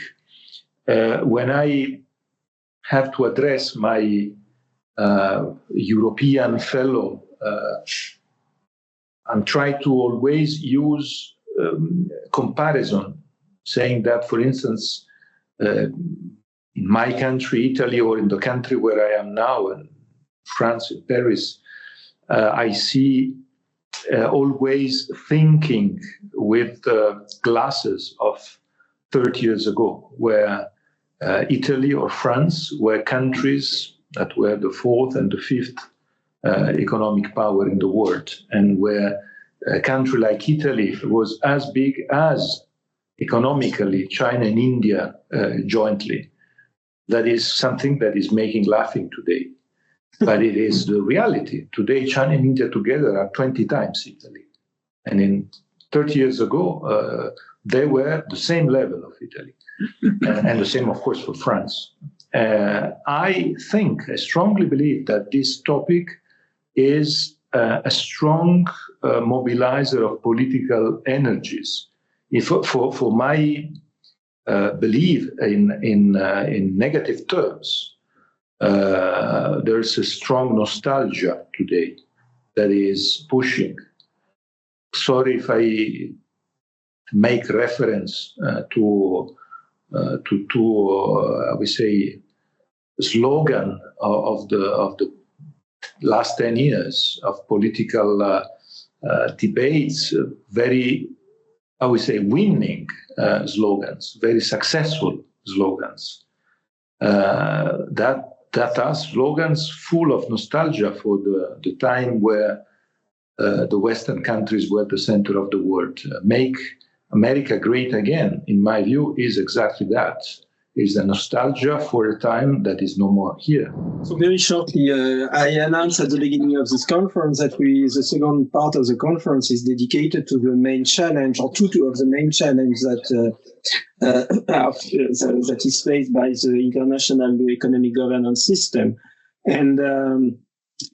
When I have to address my European fellow, and try to always use comparison, saying that, for instance, in my country, Italy, or in the country where I am now, in France, in Paris, I see always thinking with glasses of 30 years ago, where Italy or France were countries that were the fourth and the fifth economic power in the world, and where a country like Italy was as big as economically China and India jointly. That is something that is making laughing today, but it is the reality. Today, China and India together are 20 times Italy, and in 30 years ago, they were the same level of Italy, and the same, of course, for France. I strongly believe that this topic is a strong mobilizer of political energies. For my belief in negative terms, there's a strong nostalgia today that is pushing. Sorry if I make reference to we say slogan of the last 10 years of political debates, very, I would say, winning slogans, very successful slogans. That are slogans full of nostalgia for the time where the Western countries were the center of the world. Make America great again, in my view, is exactly that. Is a nostalgia for a time that is no more here. So very shortly, I announced at the beginning of this conference that the second part of the conference is dedicated to the main challenge, or two of the main challenges that is faced by the international economic governance system. And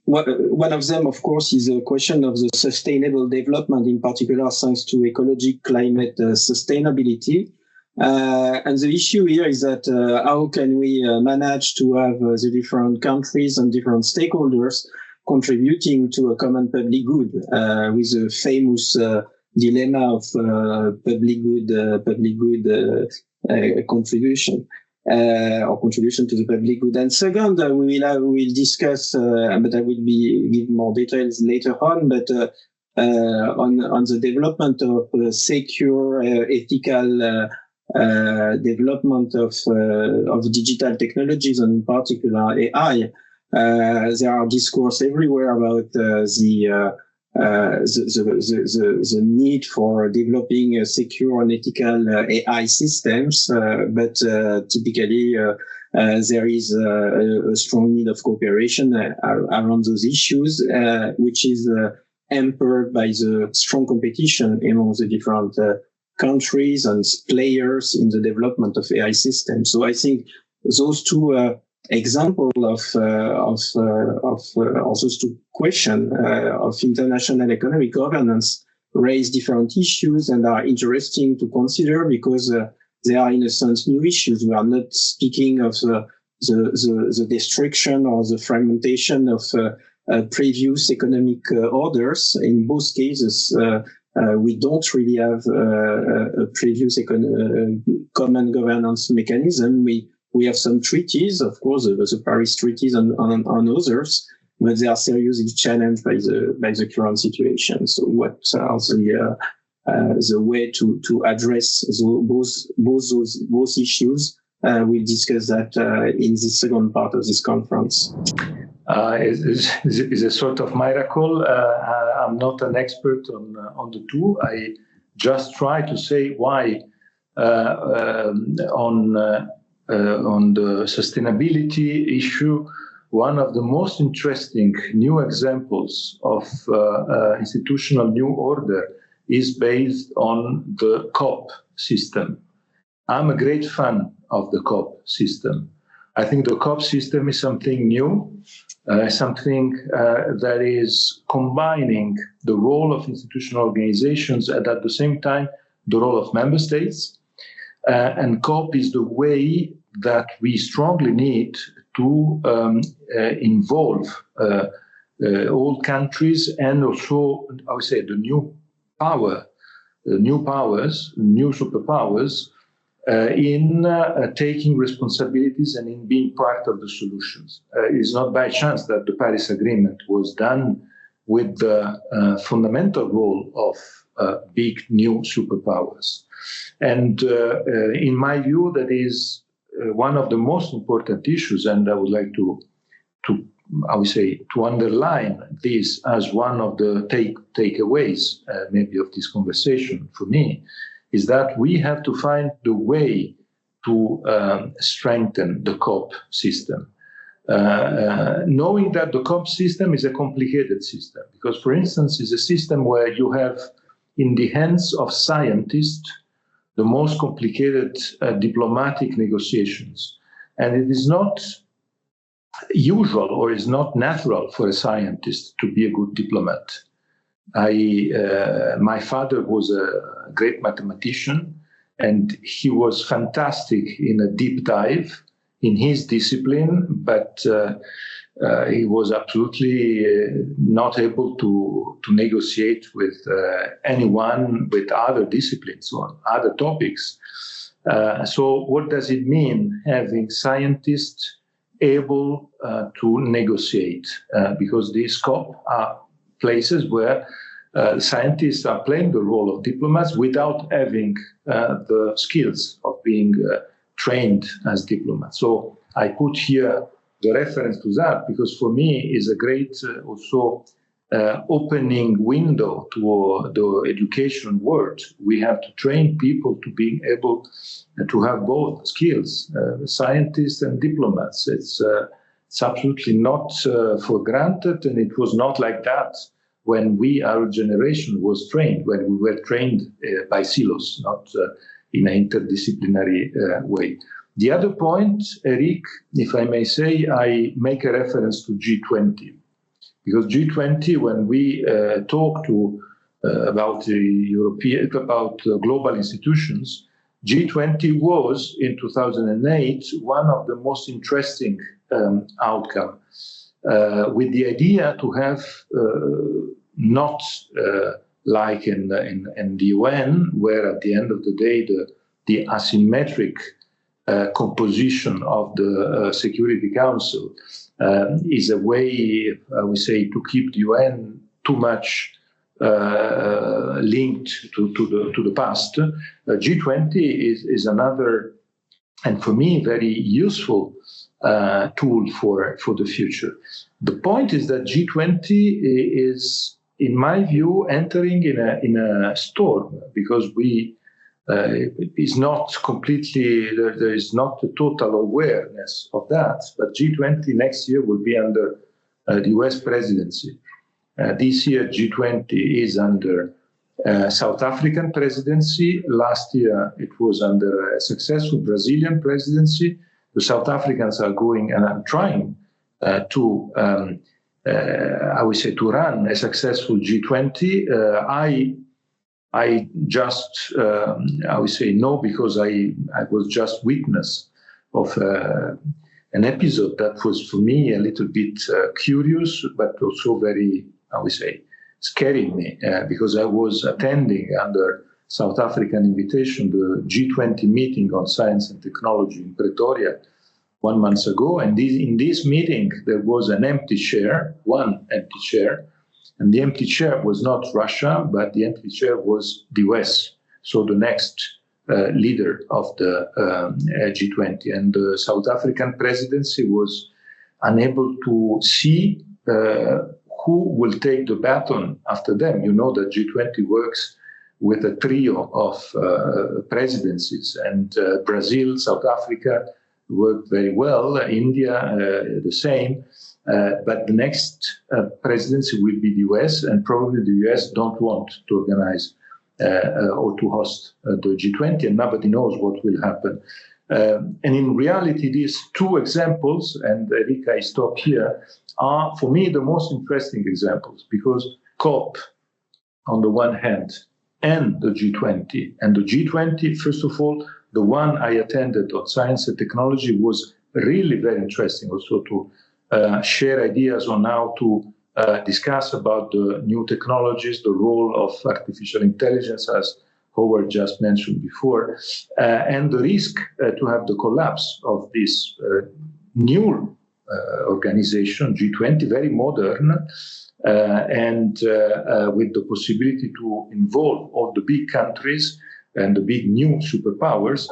one of them, of course, is a question of the sustainable development, in particular thanks to ecological climate sustainability. And the issue here is that how can we manage to have the different countries and different stakeholders contributing to a common public good, with a famous dilemma of public good contribution. Or contribution to the public good. And second, we'll discuss, but I will give more details later on, but on the development of secure, ethical development of digital technologies, and in particular AI. There are discourse everywhere about the need for developing secure and ethical AI systems, but typically there is a strong need of cooperation around those issues, which is hampered by the strong competition among the different countries and players in the development of AI systems. So I think those two examples of those two questions of international economic governance raise different issues and are interesting to consider because they are in a sense new issues. We are not speaking of the destruction or the fragmentation of previous economic orders. In both cases, we don't really have a previous common governance mechanism. We have some treaties, of course, the Paris treaties and others, but they are seriously challenged by the current situation. So what are the way to address both issues? We'll discuss that in the second part of this conference. Is a sort of miracle. I'm not an expert on the two. I just try to say why on the sustainability issue, one of the most interesting new examples of institutional new order is based on the COP system. I'm a great fan of the COP system. I think the COP system is something new, something that is combining the role of institutional organizations and at the same time the role of member states. And COP is the way that we strongly need to involve all countries and also, I would say, the new superpowers in taking responsibilities and in being part of the solutions. It's not by chance that the Paris Agreement was done with the fundamental role of big new superpowers. And in my view, that is one of the most important issues, and I would like to underline this as one of the takeaways maybe of this conversation for me, is that we have to find the way to strengthen the COP system. Knowing that the COP system is a complicated system, because, for instance, it's a system where you have in the hands of scientists the most complicated diplomatic negotiations. And it is not usual or is not natural for a scientist to be a good diplomat. My father was a great mathematician, and he was fantastic in a deep dive in his discipline, but he was absolutely not able to negotiate with anyone with other disciplines or other topics. So what does it mean having scientists able to negotiate? Because these COP are places where scientists are playing the role of diplomats without having the skills of being trained as diplomats. So I put here the reference to that because for me is a great also opening window to the education world. We have to train people to being able to have both skills, scientists and diplomats. It's absolutely not for granted, and it was not like that when our generation was trained, when we were trained by silos, not in an interdisciplinary way. The other point, Éric, if I may say, I make a reference to G20. Because G20, when we talk about global institutions, G20 was, in 2008, one of the most interesting outcomes, with the idea to have not like in the UN, where at the end of the day the asymmetric composition of the Security Council is a way, I would say, to keep the UN too much linked to the past. G20 is another, and for me, very useful tool for the future. The point is that G20 is, in my view, entering in a storm, because it is not completely, there is not a total awareness of that. But G20 next year will be under the US presidency. This year, G20 is under South African presidency. Last year, it was under a successful Brazilian presidency. The South Africans are going and are trying to run a successful G20. I just, no, because I was just witness of an episode that was for me a little bit curious, but also very, scaring me, because I was attending under South African invitation the G20 meeting on science and technology in Pretoria 1 month ago. And in this meeting, there was an empty chair, one empty chair. And the empty chair was not Russia, but the empty chair was the US, so the next leader of the G20. And the South African presidency was unable to see who will take the baton after them. You know that G20 works with a trio of presidencies, and Brazil, South Africa worked very well, India the same. But the next presidency will be the US, and probably the US don't want to organize or to host the G20, and nobody knows what will happen. And in reality, these two examples, and Éric, I stop here, are for me the most interesting examples, because COP on the one hand and the G20. And the G20, first of all, the one I attended on science and technology was really very interesting also to share ideas on how to discuss about the new technologies, the role of artificial intelligence, as Howard just mentioned before, and the risk to have the collapse of this new organization, G20, very modern, and with the possibility to involve all the big countries and the big new superpowers,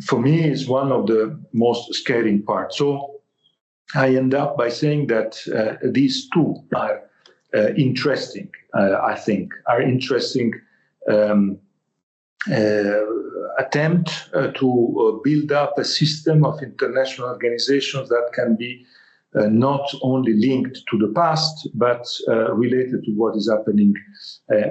for me is one of the most scaring parts. So I end up by saying that these two are interesting, I think, are interesting attempt to build up a system of international organizations that can be not only linked to the past, but related to what is happening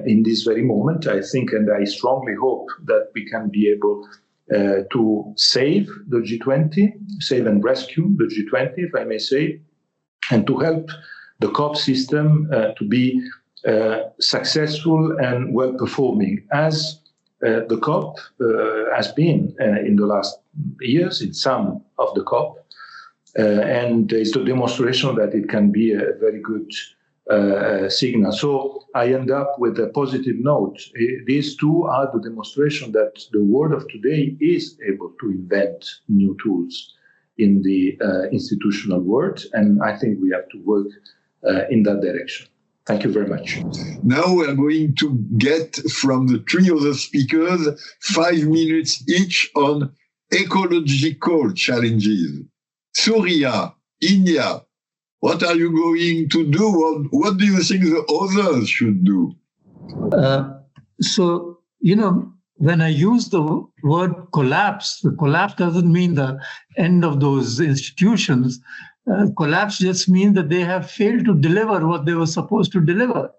in this very moment. I think, and I strongly hope that we can be able to save the G20, save and rescue the G20, if I may say, and to help the COP system to be successful and well-performing, as the COP has been in the last years, in some of the COP, and it's the demonstration that it can be a very good signal. So I end up with a positive note. These two are the demonstration that the world of today is able to invent new tools in the institutional world, and I think we have to work in that direction. Thank you very much. Now we are going to get from the three other speakers 5 minutes each on ecological challenges. Surya, India, what are you going to do? What do you think the others should do? So, when I use the word collapse, the collapse doesn't mean the end of those institutions. Collapse just means that they have failed to deliver what they were supposed to deliver.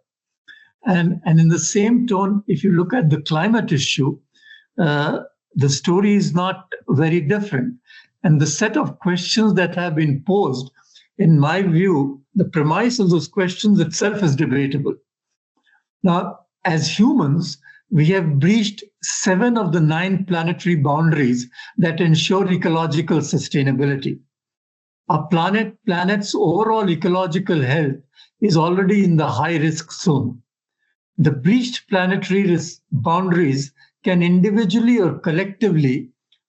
And in the same tone, if you look at the climate issue, the story is not very different. And the set of questions that have been posed, in my view, the premise of those questions itself is debatable. Now, as humans, we have breached 7 of the 9 planetary boundaries that ensure ecological sustainability. Our planet's overall ecological health is already in the high-risk zone. The breached planetary boundaries can individually or collectively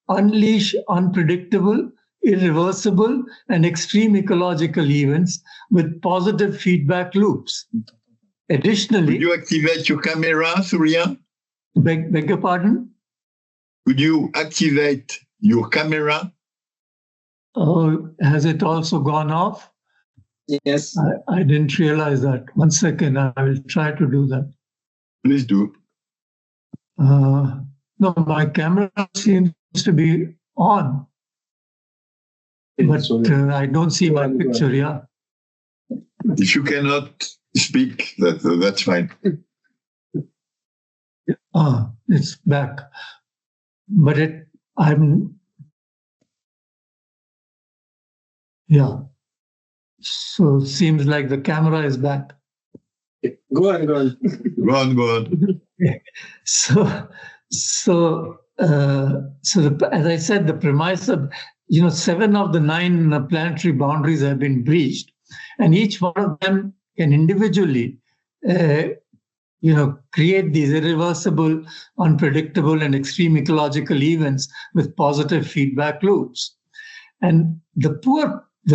unleash unpredictable, irreversible, and extreme ecological events with positive feedback loops. Additionally, Could you activate your camera, Surya? beg your pardon? Could you activate your camera? Oh, has it also gone off? Yes. I didn't realize that. 1 second, I will try to do that. Please do. No, my camera seems to be on, but I don't see my picture. Yeah. If you cannot speak, that's fine. It's back. But yeah. So it seems like the camera is back. Go on. Go on. So as I said, the premise of 7 of the 9 planetary boundaries have been breached, and each one of them can individually, create these irreversible, unpredictable, and extreme ecological events with positive feedback loops. And the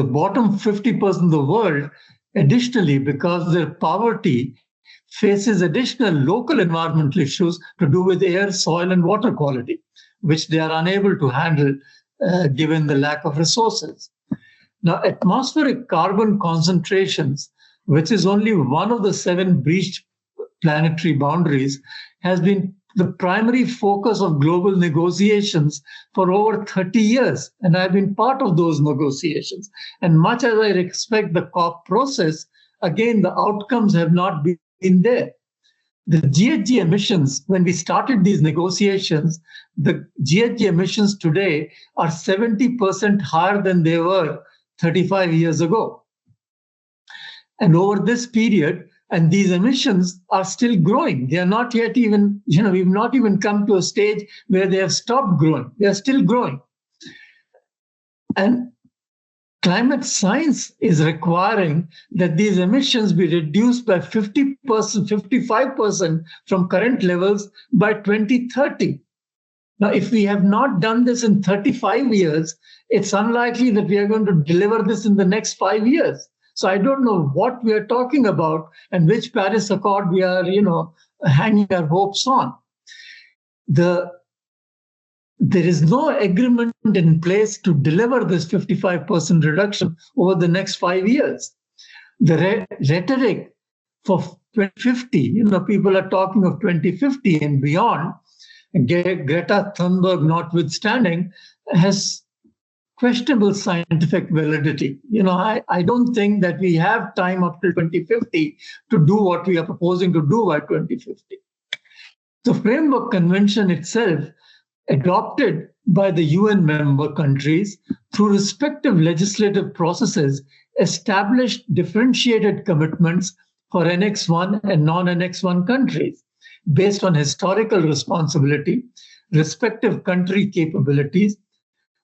bottom 50% of the world, additionally, because their poverty faces additional local environmental issues to do with air, soil, and water quality, which they are unable to handle given the lack of resources. Now, atmospheric carbon concentrations, which is only one of the 7 breached planetary boundaries, has been the primary focus of global negotiations for over 30 years. And I've been part of those negotiations. And much as I respect the COP process, again, the outcomes have not been there. The GHG emissions, when we started these negotiations, the GHG emissions today are 70% higher than they were 35 years ago. And over this period, and these emissions are still growing. They are not yet even, we've not even come to a stage where they have stopped growing. They are still growing. And climate science is requiring that these emissions be reduced by 50%, 55% from current levels by 2030. Now, if we have not done this in 35 years, it's unlikely that we are going to deliver this in the next 5 years. So I don't know what we are talking about and which Paris Accord we are, hanging our hopes on. There is no agreement in place to deliver this 55% reduction over the next 5 years. The rhetoric for 2050, people are talking of 2050 and beyond, Greta Thunberg notwithstanding, has questionable scientific validity. I don't think that we have time up till 2050 to do what we are proposing to do by 2050. The Framework Convention itself, adopted by the UN member countries through respective legislative processes, established differentiated commitments for Annex 1 and non-Annex 1 countries based on historical responsibility, respective country capabilities,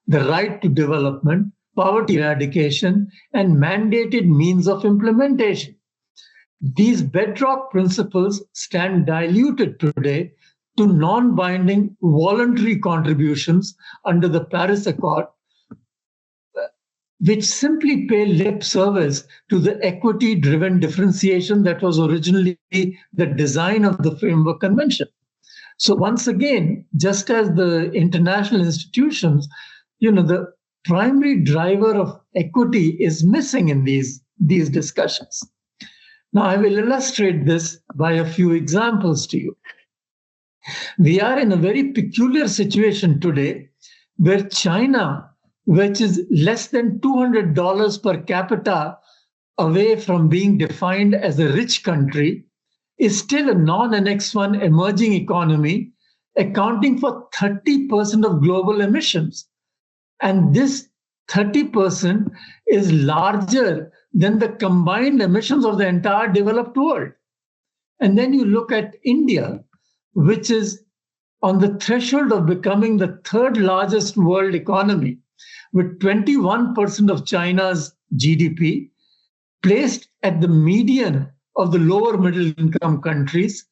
the right to development, poverty eradication, and mandated means of implementation. These bedrock principles stand diluted today to non-binding voluntary contributions under the Paris Accord, which simply pay lip service to the equity-driven differentiation that was originally the design of the Framework Convention. So once again, just as the international institutions, the primary driver of equity is missing in these discussions. Now, I will illustrate this by a few examples to you. We are in a very peculiar situation today where China, which is less than $200 per capita away from being defined as a rich country, is still a non-Annex 1 emerging economy, accounting for 30% of global emissions. And this 30% is larger than the combined emissions of the entire developed world. And then you look at India, which is on the threshold of becoming the 3rd largest world economy, with 21% of China's GDP, placed at the median of the lower middle income countries,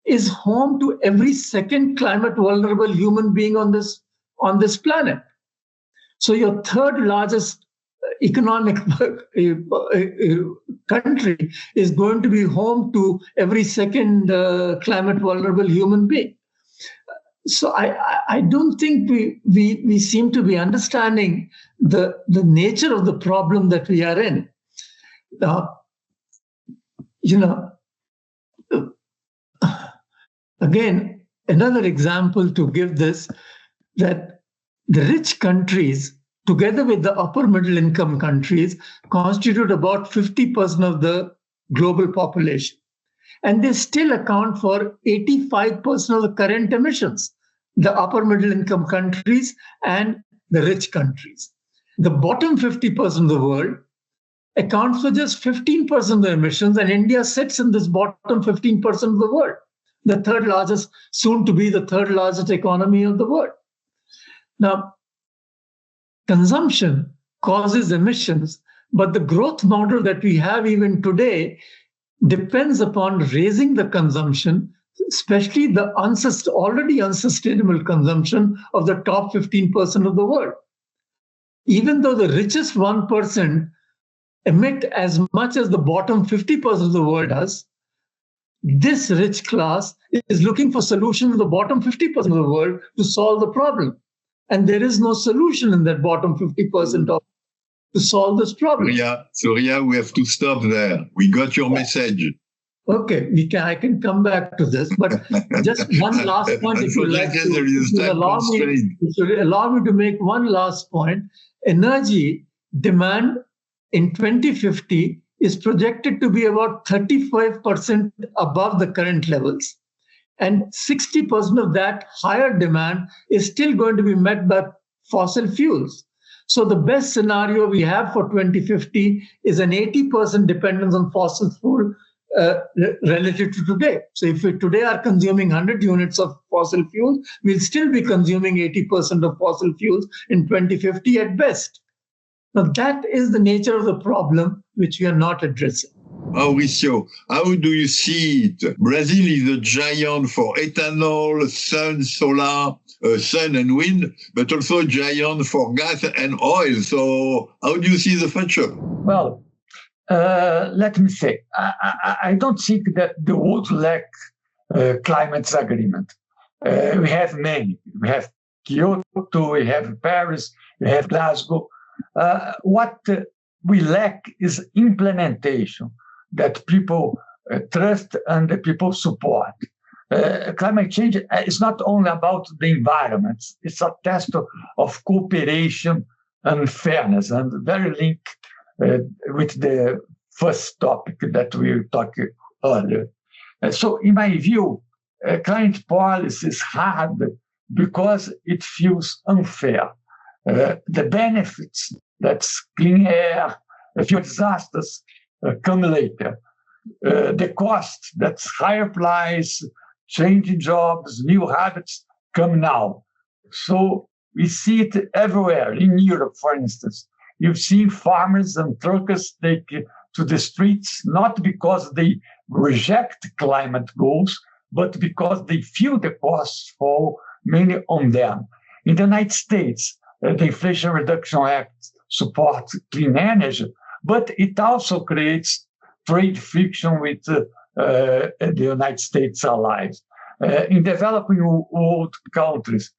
is home to every second climate vulnerable human being on this planet. So your 3rd largest economic country is going to be home to every second climate vulnerable human being. So I don't think we seem to be understanding the nature of the problem that we are in. Again, another example to give this, that the rich countries, together with the upper middle income countries, constitute about 50% of the global population. And they still account for 85% of the current emissions, the upper middle income countries and the rich countries. The bottom 50% of the world accounts for just 15% of the emissions, and India sits in this bottom 15% of the world, the third largest, soon to be the third largest economy of the world. Now, consumption causes emissions, but the growth model that we have even today depends upon raising the consumption, especially the already unsustainable consumption of the top 15% of the world. Even though the richest 1% emit as much as the bottom 50% of the world does, this rich class is looking for solutions to the bottom 50% of the world to solve the problem. And there is no solution in that bottom 50% to solve this problem. Surya, we have to stop there. We got your message. Okay, I can come back to this, but just one last point. If you like, allow me to make one last point. Energy demand in 2050 is projected to be about 35% above the current levels. And 60% of that higher demand is still going to be met by fossil fuels. So the best scenario we have for 2050 is an 80% dependence on fossil fuel relative to today. So if we today are consuming 100 units of fossil fuels, we'll still be consuming 80% of fossil fuels in 2050 at best. Now that is the nature of the problem which we are not addressing. Mauricio, how do you see it? Brazil is a giant for ethanol, sun and wind, but also a giant for gas and oil. So how do you see the future? Well, let me say, I don't think that the world lacks climate agreement. We have many. We have Kyoto, we have Paris, we have Glasgow. What we lack is implementation that people trust and that people support. Climate change is not only about the environment. It's a test of cooperation and fairness, and very linked with the first topic that we talked earlier. So in my view, climate policy is hard because it feels unfair. The benefits, that's clean air, fewer disasters, come later. The cost, that's higher price, changing jobs, new habits, come now. So we see it everywhere. In Europe, for instance, you've seen farmers and truckers take to the streets, not because they reject climate goals, but because they feel the costs fall mainly on them. In the United States, the Inflation Reduction Act supports clean energy, but it also creates trade friction with the United States allies. In developing world countries,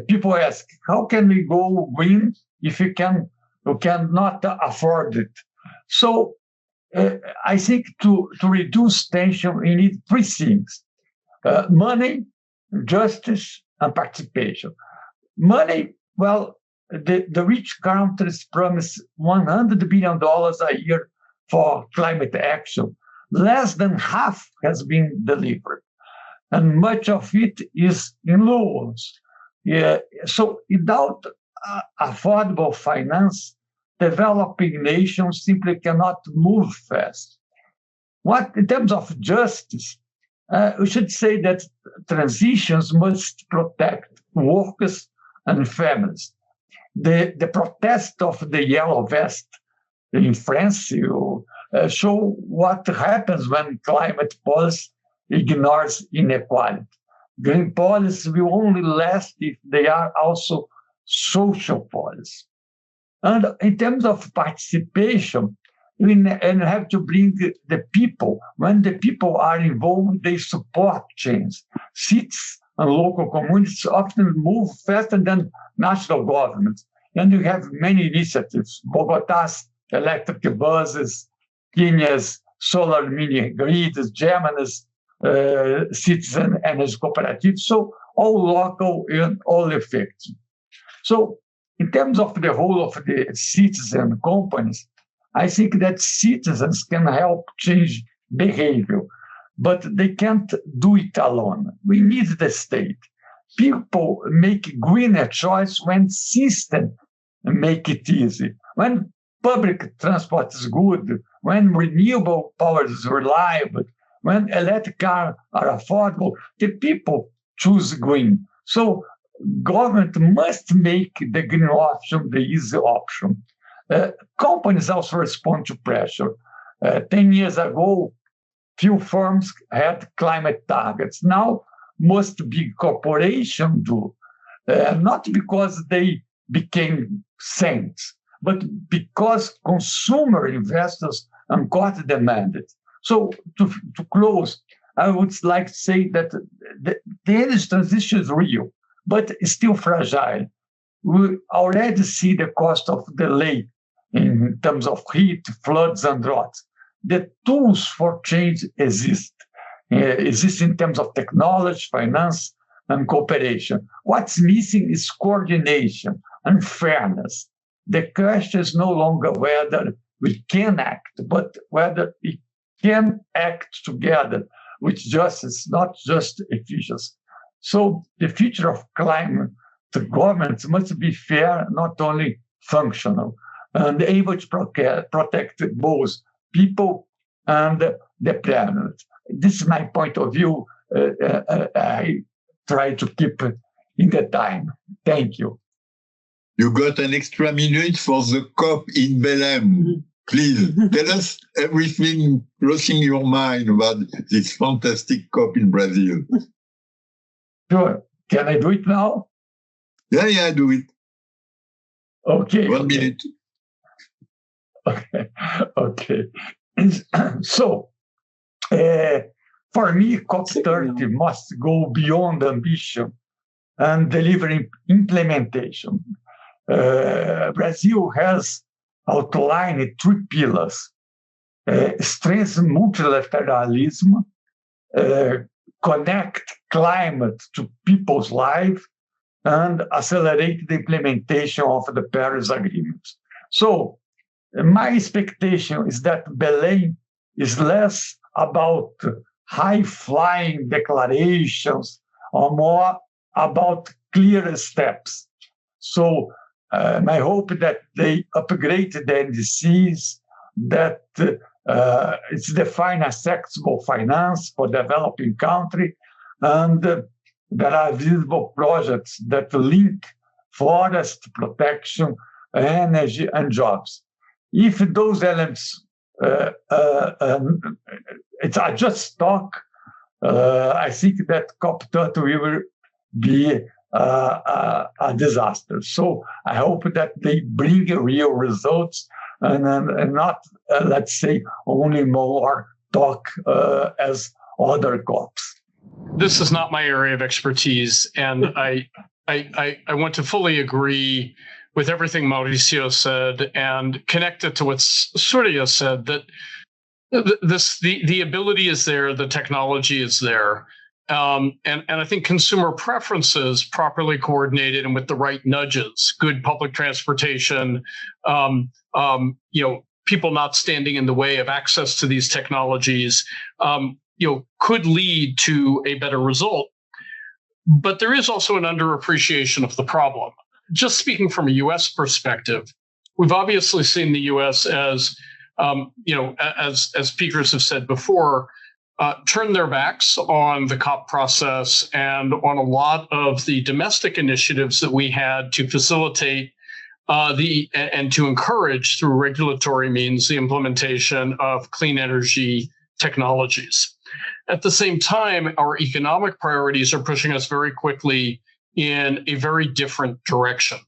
people ask, how can we go green if we cannot afford it? So I think to reduce tension, we need three things: money, justice, and participation. Money, well, the rich countries promise $100 billion a year for climate action. Less than half has been delivered, and much of it is in loans. So without affordable finance, developing nations simply cannot move fast. In terms of justice, we should say that transitions must protect workers and families. The protest of the yellow vest in France show what happens when climate policy ignores inequality. Green policy will only last if they are also social policy. And in terms of participation, we have to bring the people. When the people are involved, they support change. Cities and local communities often move faster than national governments. And we have many initiatives: Bogotá's electric buses, Kenya's solar mini grids, Germany's citizen energy cooperatives. So all local and all effective. So in terms of the role of the citizen companies, I think that citizens can help change behavior, but they can't do it alone. We need the state. People make greener choice when systems make it easy. When public transport is good, when renewable power is reliable, when electric cars are affordable, the people choose green. So government must make the green option the easy option. Companies also respond to pressure. 10 years ago, few firms had climate targets. Now, most big corporations do, not because they became saints, but because consumer investors and court demanded. So to close, I would like to say that the energy transition is real, but it's still fragile. We already see the cost of delay in terms of heat, floods, and droughts. The tools for change exist in terms of technology, finance, and cooperation. What's missing is coordination and fairness. The question is no longer whether we can act, but whether we can act together with justice, not just efficiency. So the future of climate governments must be fair, not only functional, and able to protect both people and the planet. This is my point of view. I try to keep in the time. Thank you. You got an extra minute for the COP in Belém. Please tell us everything crossing your mind about this fantastic COP in Brazil. Sure. Can I do it now? Yeah, do it. Okay. 1 minute. Okay. So, for me, COP30 must go beyond ambition and delivering implementation. Brazil has outlined 3 pillars: strengthen multilateralism, connect climate to people's lives, and accelerate the implementation of the Paris Agreement. So my expectation is that Belém is less about high-flying declarations or more about clearer steps. So my hope that they upgrade the NDCs, that it's defined as accessible finance for developing country, and there are visible projects that link forest protection, energy, and jobs. If those elements it's just talk, I think that COP30 will be a disaster. So I hope that they bring real results and not, let's say, only more talk as other COPs. This is not my area of expertise, and I want to fully agree with everything Mauricio said and connect it to what Surya said, that the ability is there, the technology is there. And I think consumer preferences properly coordinated and with the right nudges, good public transportation, people not standing in the way of access to these technologies, could lead to a better result. But there is also an underappreciation of the problem. Just speaking from a U.S. perspective, we've obviously seen the U.S. as speakers have said before, turn their backs on the COP process and on a lot of the domestic initiatives that we had to facilitate and to encourage through regulatory means the implementation of clean energy technologies. At the same time, our economic priorities are pushing us very quickly in a very different direction.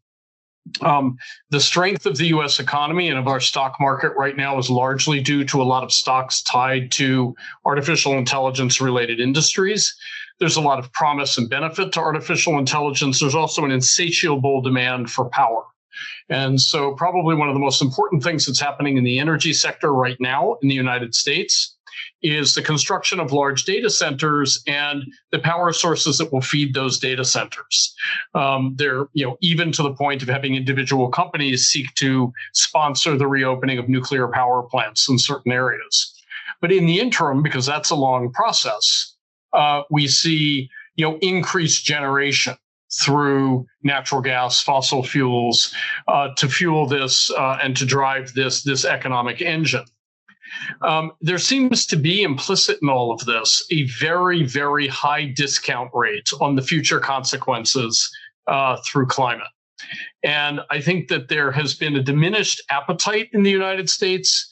The strength of the U.S. economy and of our stock market right now is largely due to a lot of stocks tied to artificial intelligence-related industries. There's a lot of promise and benefit to artificial intelligence. There's also an insatiable demand for power. And so probably one of the most important things that's happening in the energy sector right now in the United States is the construction of large data centers and the power sources that will feed those data centers. They're, even to the point of having individual companies seek to sponsor the reopening of nuclear power plants in certain areas. But in the interim, because that's a long process, we see, increased generation through natural gas, fossil fuels, to fuel this and to drive this economic engine. There seems to be implicit in all of this a very, very high discount rate on the future consequences through climate. And I think that there has been a diminished appetite in the United States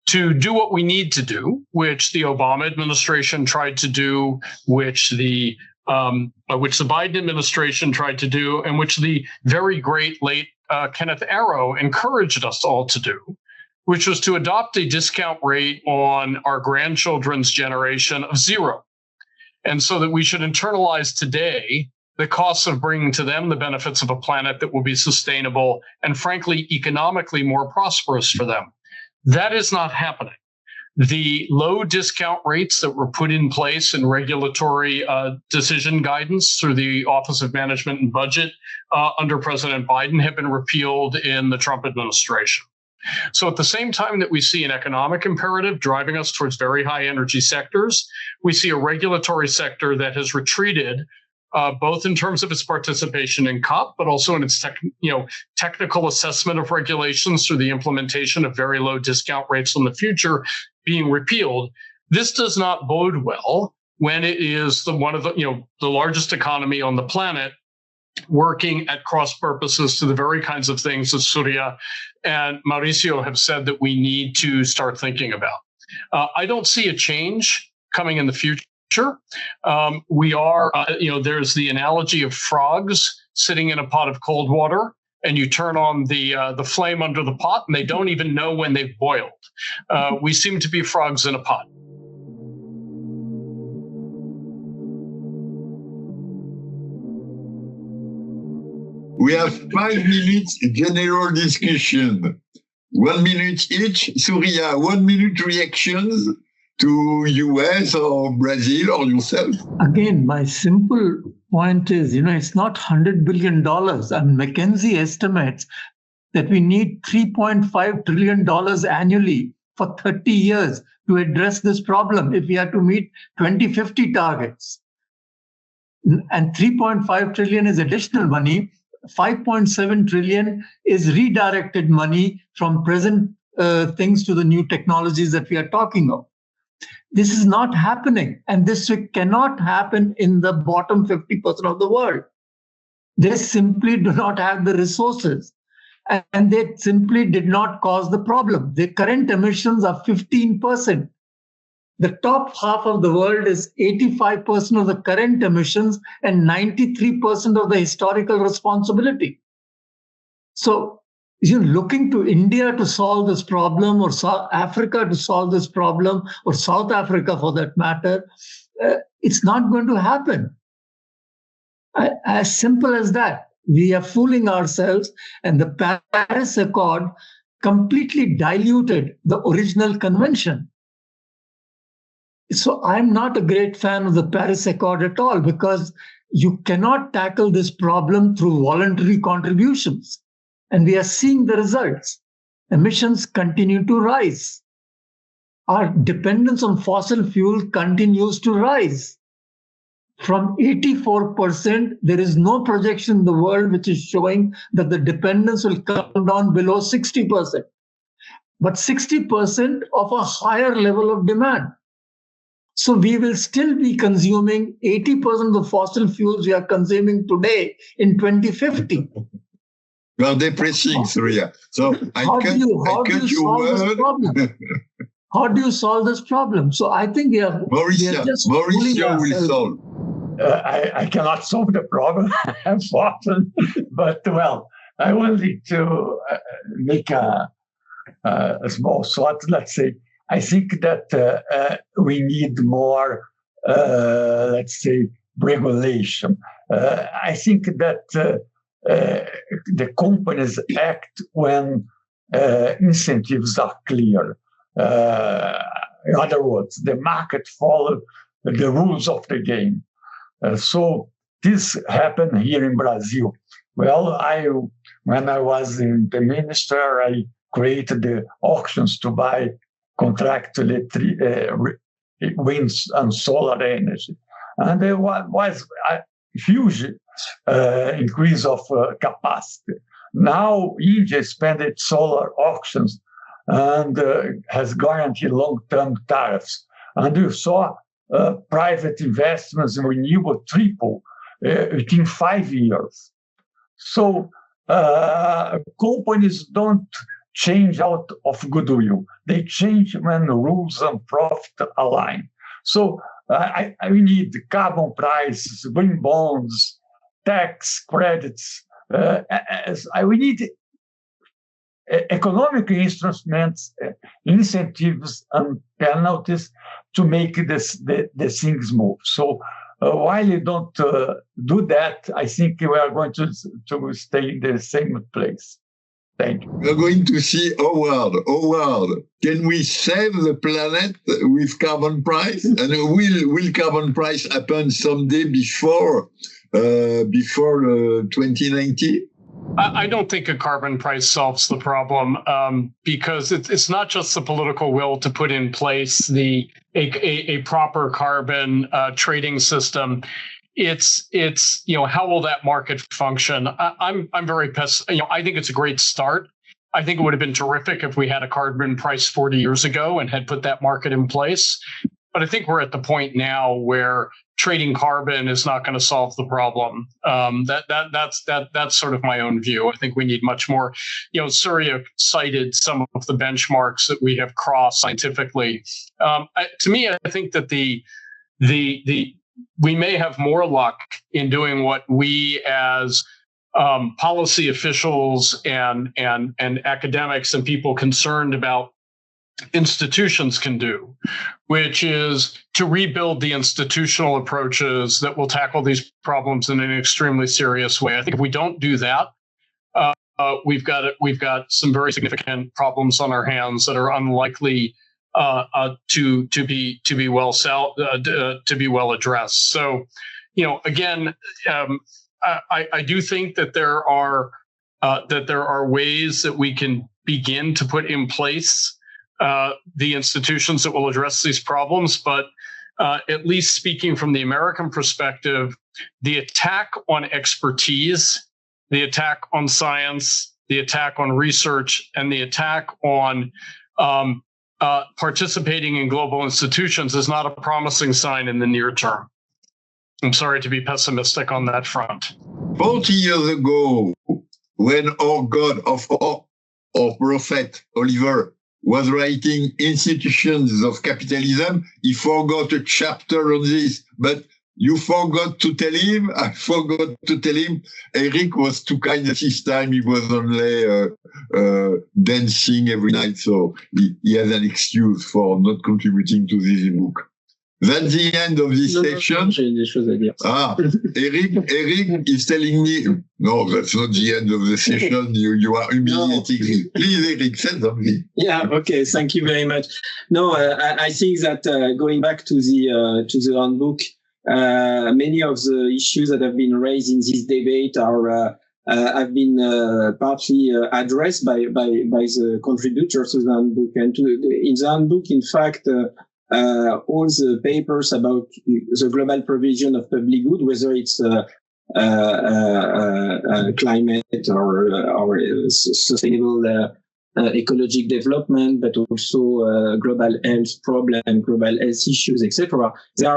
to do what we need to do, which the Obama administration tried to do, which the Biden administration tried to do, and which the very great late Kenneth Arrow encouraged us all to do, which was to adopt a discount rate on our grandchildren's generation of 0. And so that we should internalize today the costs of bringing to them the benefits of a planet that will be sustainable and, frankly, economically more prosperous for them. That is not happening. The low discount rates that were put in place in regulatory decision guidance through the Office of Management and Budget under President Biden have been repealed in the Trump administration. So at the same time that we see an economic imperative driving us towards very high energy sectors, we see a regulatory sector that has retreated both in terms of its participation in COP, but also in its technical assessment of regulations through the implementation of very low discount rates in the future being repealed. This does not bode well when it is one of the largest economy on the planet working at cross purposes to the very kinds of things that Surya and Mauricio have said that we need to start thinking about. I don't see a change coming in the future. We are, there's the analogy of frogs sitting in a pot of cold water, and you turn on the flame under the pot, and they don't even know when they've boiled. We seem to be frogs in a pot. We have 5 minutes general discussion. 1 minute each. Surya, 1 minute reactions to US or Brazil or yourself. Again, my simple point is, it's not $100 billion. And McKinsey estimates that we need $3.5 trillion annually for 30 years to address this problem if we are to meet 2050 targets. And 3.5 trillion is additional money. 5.7 trillion is redirected money from present things to the new technologies that we are talking of. This is not happening, and this cannot happen in the bottom 50% of the world. They simply do not have the resources, and they simply did not cause the problem. The current emissions are 15%. The top half of the world is 85% of the current emissions and 93% of the historical responsibility. So you're looking to India to solve this problem, or South Africa to solve this problem, or South Africa for that matter. It's not going to happen. As simple as that. We are fooling ourselves, and the Paris Accord completely diluted the original convention. So I'm not a great fan of the Paris Accord at all, because you cannot tackle this problem through voluntary contributions. And we are seeing the results. Emissions continue to rise. Our dependence on fossil fuel continues to rise. From 84%, there is no projection in the world which is showing that the dependence will come down below 60%. But 60% of a higher level of demand. So we will still be consuming 80% of the fossil fuels we are consuming today in 2050. Well, depressing, Surya. So how do you solve this problem? So I think Mauricio will solve. I cannot solve the problem, unfortunately. But, I wanted to make a small thought. Let's say, I think that we need more, let's say, regulation. I think that the companies act when incentives are clear. In other words, the market follows the rules of the game. So this happened here in Brazil. Well, when I was in the minister, I created the auctions to buy contract wind and solar energy. And there was a huge increase of capacity. Now, India expanded solar auctions and has guaranteed long-term tariffs. And you saw private investments in renewable triple within 5 years. So companies don't change out of goodwill. They change when rules and profit align. So we need carbon prices, green bonds, tax credits. We need economic instruments, incentives, and penalties to make the things move. So while you don't do that, I think we are going to stay in the same place. Thank you. We're going to see Howard. Can we save the planet with carbon price? And will carbon price happen someday before 2090? I don't think a carbon price solves the problem because it's not just the political will to put in place a proper carbon trading system. It's how will that market function? I'm very pessimistic. I think it's a great start. I think it would have been terrific if we had a carbon price 40 years ago and had put that market in place. But I think we're at the point now where trading carbon is not going to solve the problem. That's sort of my own view. I think we need much more. Surya cited some of the benchmarks that we have crossed scientifically. To me, I think that we may have more luck in doing what we as policy officials and academics and people concerned about institutions can do, which is to rebuild the institutional approaches that will tackle these problems in an extremely serious way. I think if we don't do that, we've got some very significant problems on our hands that are unlikely to be well addressed. So, again, I do think that there are ways that we can begin to put in place the institutions that will address these problems. But at least speaking from the American perspective, the attack on expertise, the attack on science, the attack on research, and the attack on participating in global institutions is not a promising sign in the near term. I'm sorry to be pessimistic on that front. 40 years ago, when our God of our prophet, Oliver, was writing Institutions of Capitalism, he forgot a chapter on this, but you forgot to tell him, I forgot to tell him, Éric was too kind at his time, he was only dancing every night, so he has an excuse for not contributing to this book. That's the end of this session. J'ai des choses à dire. Éric is telling me, no, that's not the end of the session. You are humiliating me. Please, Éric, say something. Yeah, okay, thank you very much. No, I think that going back to the handbook, many of the issues that have been raised in this debate have been partly addressed by the contributors to the handbook. And in the handbook, in fact, all the papers about the global provision of public good, whether it's climate or sustainable ecologic development, but also global health problem, global health issues, etc. The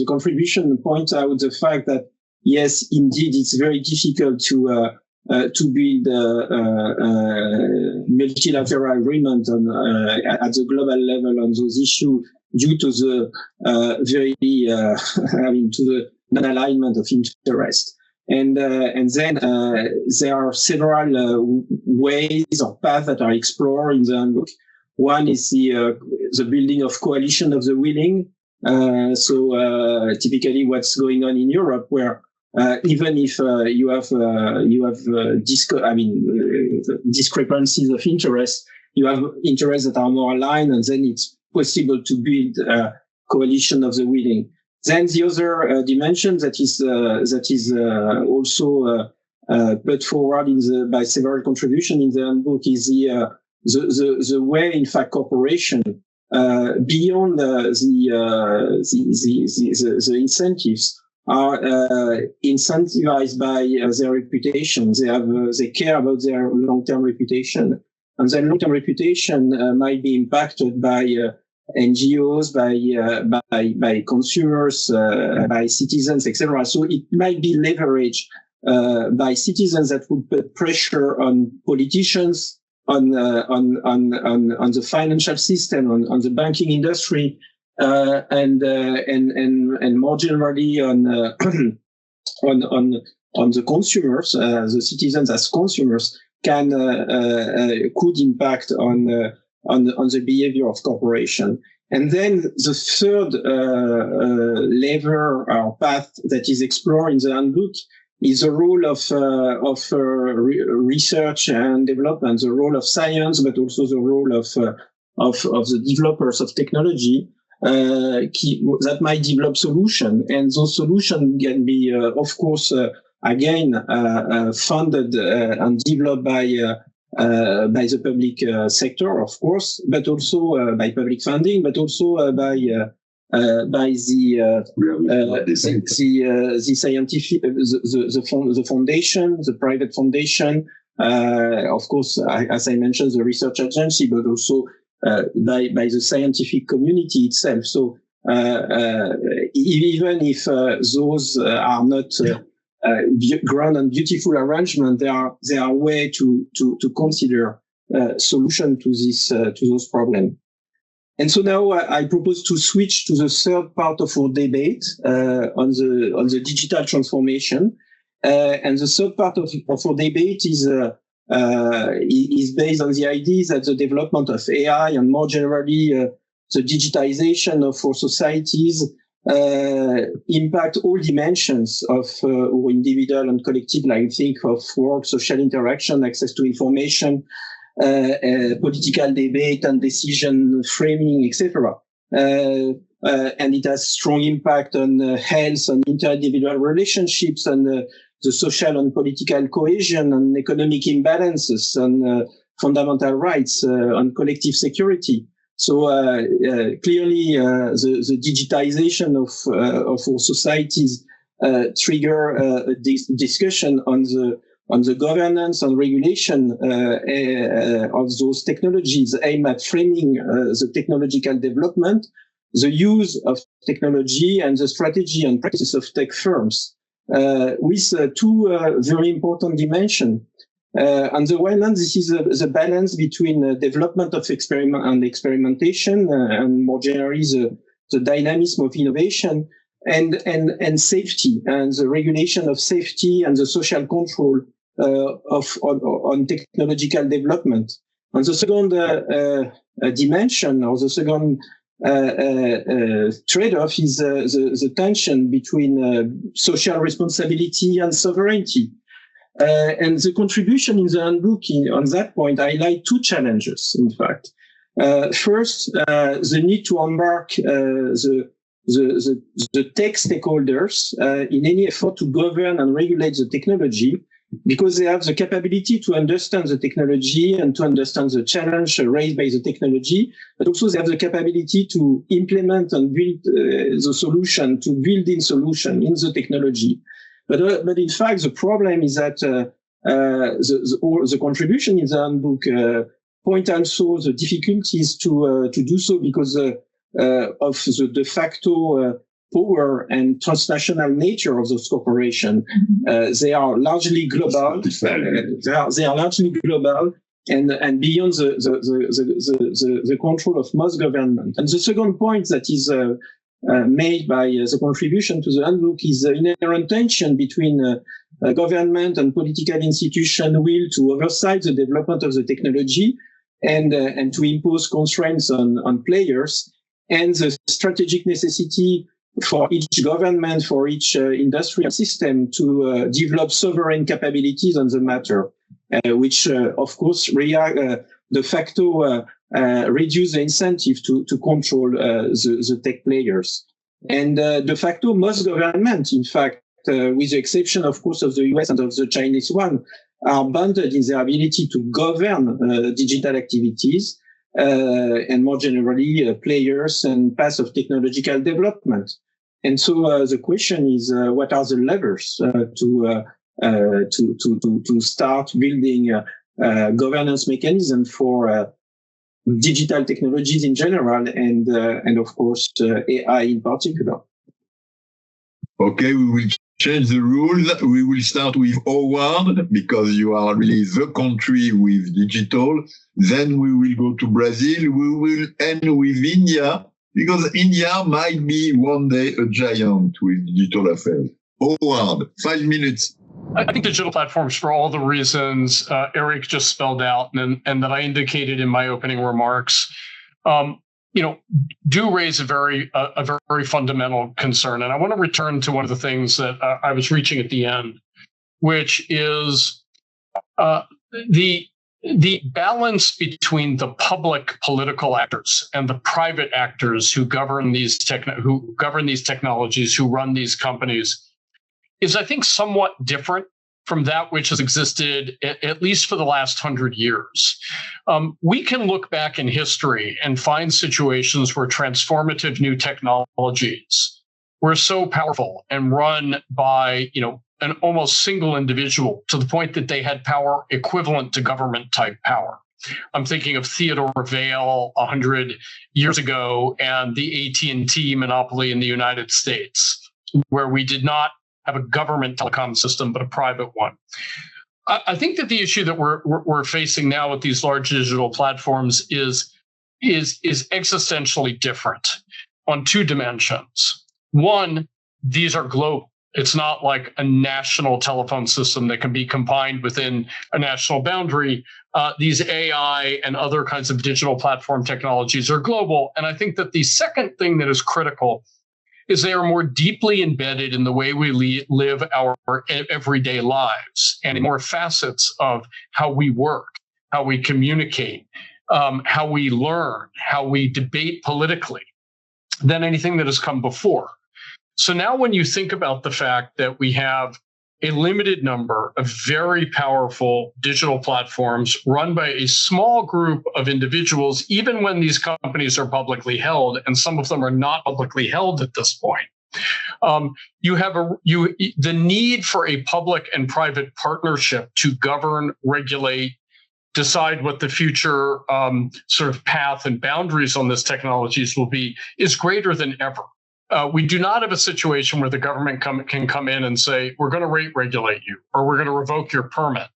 contribution points out the fact that yes, indeed, it's very difficult to build multilateral agreement on at the global level on those issues due to the to the non-alignment of interest. And then there are several ways or paths that are explored in the handbook. One is the building of coalition of the willing. So typically, what's going on in Europe, where even if you have discrepancies of interest, you have interests that are more aligned, and then it's possible to build a coalition of the willing. Then the other dimension that is also put forward by several contributions in the handbook is the way, in fact, cooperation beyond the incentives are incentivized by their reputation. They care about their long-term reputation, and their long-term reputation might be impacted by NGOs, by consumers, by citizens, etc. So it might be leveraged by citizens that would put pressure on politicians, on the financial system, on the banking industry, and more generally on the consumers. The citizens as consumers could impact on the behavior of corporation. And then the third lever or path that is explored in the handbook is the role of research and development, the role of science, but also the role of the developers of technology that might develop solutions. And those solutions can be, of course, again funded and developed by the public sector, of course, but also by public funding, but also by the scientific, the foundation, the private foundation, of course, as I mentioned, the research agency, but also by the scientific community itself. So even if those are not grand and beautiful arrangement, there are way to consider solution to those problems. And so now I propose to switch to the third part of our debate on the digital transformation. And the third part of our debate is based on the idea that the development of AI and more generally the digitization of our societies impact all dimensions of our individual and collective life. Think of work, social interaction, access to information, political debate and decision framing, etc. And it has strong impact on health, on inter-individual relationships, and the social and political cohesion, and economic imbalances, and fundamental rights, on collective security. So clearly, the digitization of our societies trigger a discussion on the governance and regulation of those technologies, aimed at framing the technological development, the use of technology, and the strategy and practice of tech firms, with two very important dimensions. On the one hand, this is the balance between development of experiment and experimentation, and more generally the dynamism of innovation, and safety, and the regulation of safety and the social control on technological development. And the second dimension, or the second trade-off, is the tension between social responsibility and sovereignty. And the contribution in the handbook on that point highlight two challenges, in fact. First, the need to embark the tech stakeholders in any effort to govern and regulate the technology, because they have the capability to understand the technology and to understand the challenge raised by the technology, but also they have the capability to implement and build the solution, to build in solution in the technology. But in fact, the problem is that the contribution in the handbook point also the difficulties to do so, because of the de facto power and transnational nature of those corporations. They are largely global. They are largely global and beyond the control of most government. And the second point that is made by the contribution to the handbook is the inherent tension between government and political institution will to oversight the development of the technology and to impose constraints on players, and the strategic necessity for each government, for each industrial system to develop sovereign capabilities on the matter, which, of course, de facto reduce the incentive to control the tech players. And de facto, most governments, in fact, with the exception, of course, of the US and of the Chinese one, are bounded in their ability to govern digital activities and more generally players and paths of technological development. And so the question is, what are the levers to start building governance mechanism for digital technologies in general and of course AI in particular? Okay, we will change the rules. We will start with Howard because you are really the country with digital. Then we will go to Brazil. We will end with India because India might be one day a giant with digital affairs. Howard, 5 minutes. I think digital platforms, for all the reasons Éric just spelled out and that I indicated in my opening remarks, do raise a very fundamental concern. And I want to return to one of the things that I was reaching at the end, which is the balance between the public political actors and the private actors who govern these technologies, who run these companies, is, I think, somewhat different from that which has existed at least for the last 100 years. We can look back in history and find situations where transformative new technologies were so powerful and run by, an almost single individual to the point that they had power equivalent to government type power. I'm thinking of Theodore Vail 100 years ago and the AT&T monopoly in the United States, where we did not have a government telecom system, but a private one. I think that the issue that we're facing now with these large digital platforms is existentially different on two dimensions. One, these are global. It's not like a national telephone system that can be combined within a national boundary. These AI and other kinds of digital platform technologies are global. And I think that the second thing that is critical is they are more deeply embedded in the way we live our everyday lives and in more facets of how we work, how we communicate, how we learn, how we debate politically than anything that has come before. So now when you think about the fact that we have a limited number of very powerful digital platforms run by a small group of individuals, even when these companies are publicly held, and some of them are not publicly held at this point, you have the need for a public and private partnership to govern, regulate, decide what the future sort of path and boundaries on this technologies will be is greater than ever. We do not have a situation where the government can come in and say, we're going to rate regulate you, or we're going to revoke your permit.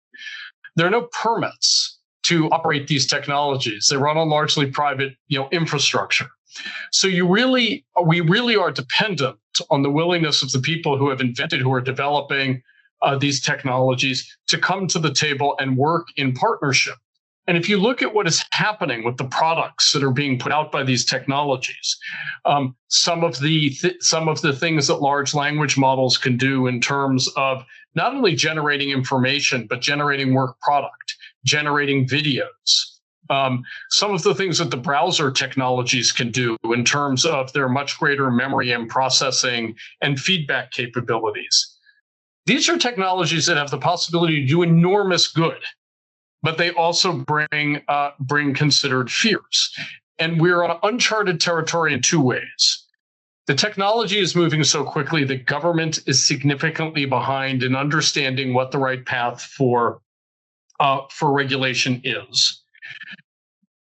There are no permits to operate these technologies. They run on largely private, infrastructure. So we really are dependent on the willingness of the people who have invented, who are developing these technologies to come to the table and work in partnership. And if you look at what is happening with the products that are being put out by these technologies, some of the things that large language models can do in terms of not only generating information, but generating work product, generating videos, some of the things that the browser technologies can do in terms of their much greater memory and processing and feedback capabilities. These are technologies that have the possibility to do enormous good, but they also bring considered fears. And we're on uncharted territory in two ways. The technology is moving so quickly that government is significantly behind in understanding what the right path for regulation is.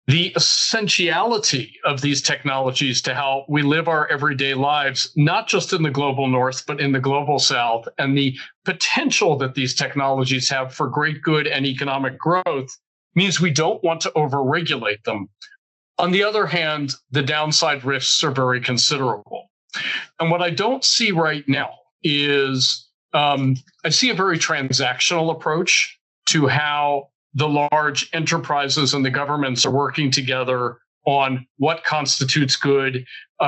The essentiality of these technologies to how we live our everyday lives, not just in the global north, but in the global south, and the potential that these technologies have for great good and economic growth means we don't want to overregulate them. On the other hand, the downside risks are very considerable. And what I don't see right now is I see a very transactional approach to how the large enterprises and the governments are working together on what constitutes good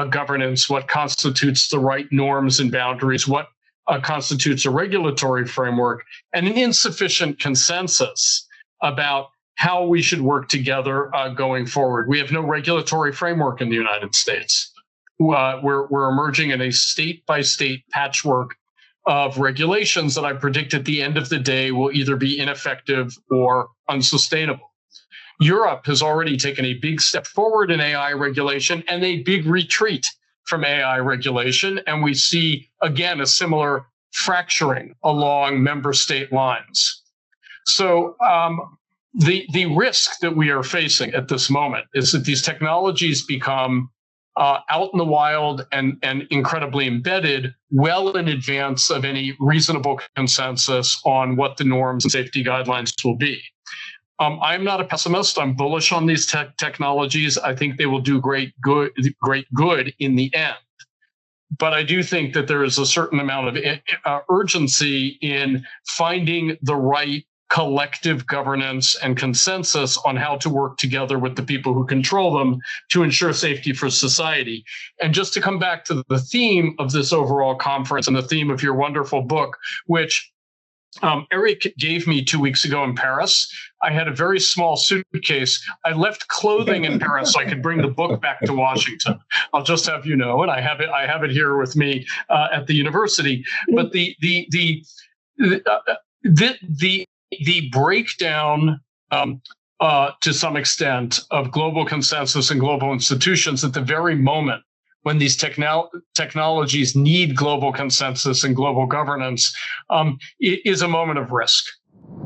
governance, what constitutes the right norms and boundaries, what constitutes a regulatory framework, and an insufficient consensus about how we should work together going forward. We have no regulatory framework in the United States. We're emerging in a state-by-state patchwork of regulations that I predict at the end of the day will either be ineffective or unsustainable. Europe has already taken a big step forward in AI regulation and a big retreat from AI regulation. And we see, again, a similar fracturing along member state lines. So the risk that we are facing at this moment is that these technologies become out in the wild and incredibly embedded well in advance of any reasonable consensus on what the norms and safety guidelines will be. I'm not a pessimist. I'm bullish on these technologies. I think they will do great good in the end. But I do think that there is a certain amount of urgency in finding the right collective governance and consensus on how to work together with the people who control them to ensure safety for society. And just to come back to the theme of this overall conference and the theme of your wonderful book, which Éric gave me 2 weeks ago in Paris. I had a very small suitcase. I left clothing in Paris so I could bring the book back to Washington. I'll just have you know, and I have it here with me at the university. But the breakdown to some extent of global consensus and global institutions at the very moment when these technologies need global consensus and global governance is a moment of risk.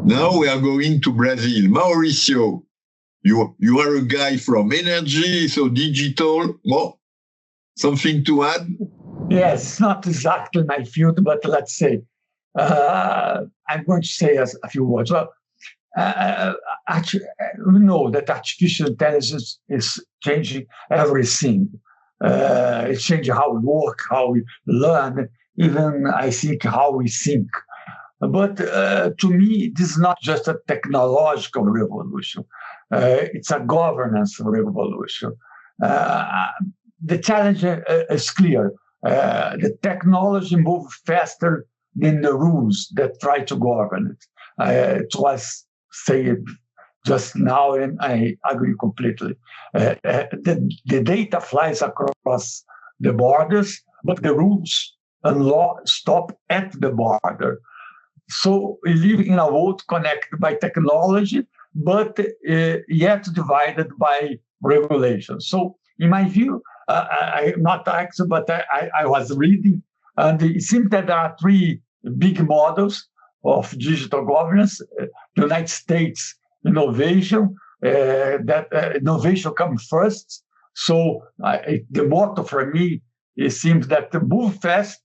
Now we are going to Brazil. Mauricio, you are a guy from energy, so digital. Well, something to add? Yes, it's not exactly my field, but let's say, I'm going to say a few words. Well, actually, we know that artificial intelligence is changing everything. It's changing how we work, how we learn, even I think how we think. But to me, this is not just a technological revolution. It's a governance revolution. The challenge is clear. The technology moves faster than the rules that try to govern it. It was said just now, and I agree completely. The data flies across the borders, but the rules and law stop at the border. So we live in a world connected by technology, but yet divided by regulation. So in my view, I'm not expert, but I was reading, and it seems that there are three big models of digital governance. The United States innovation, innovation comes first. So the motto for me, it seems that move fast,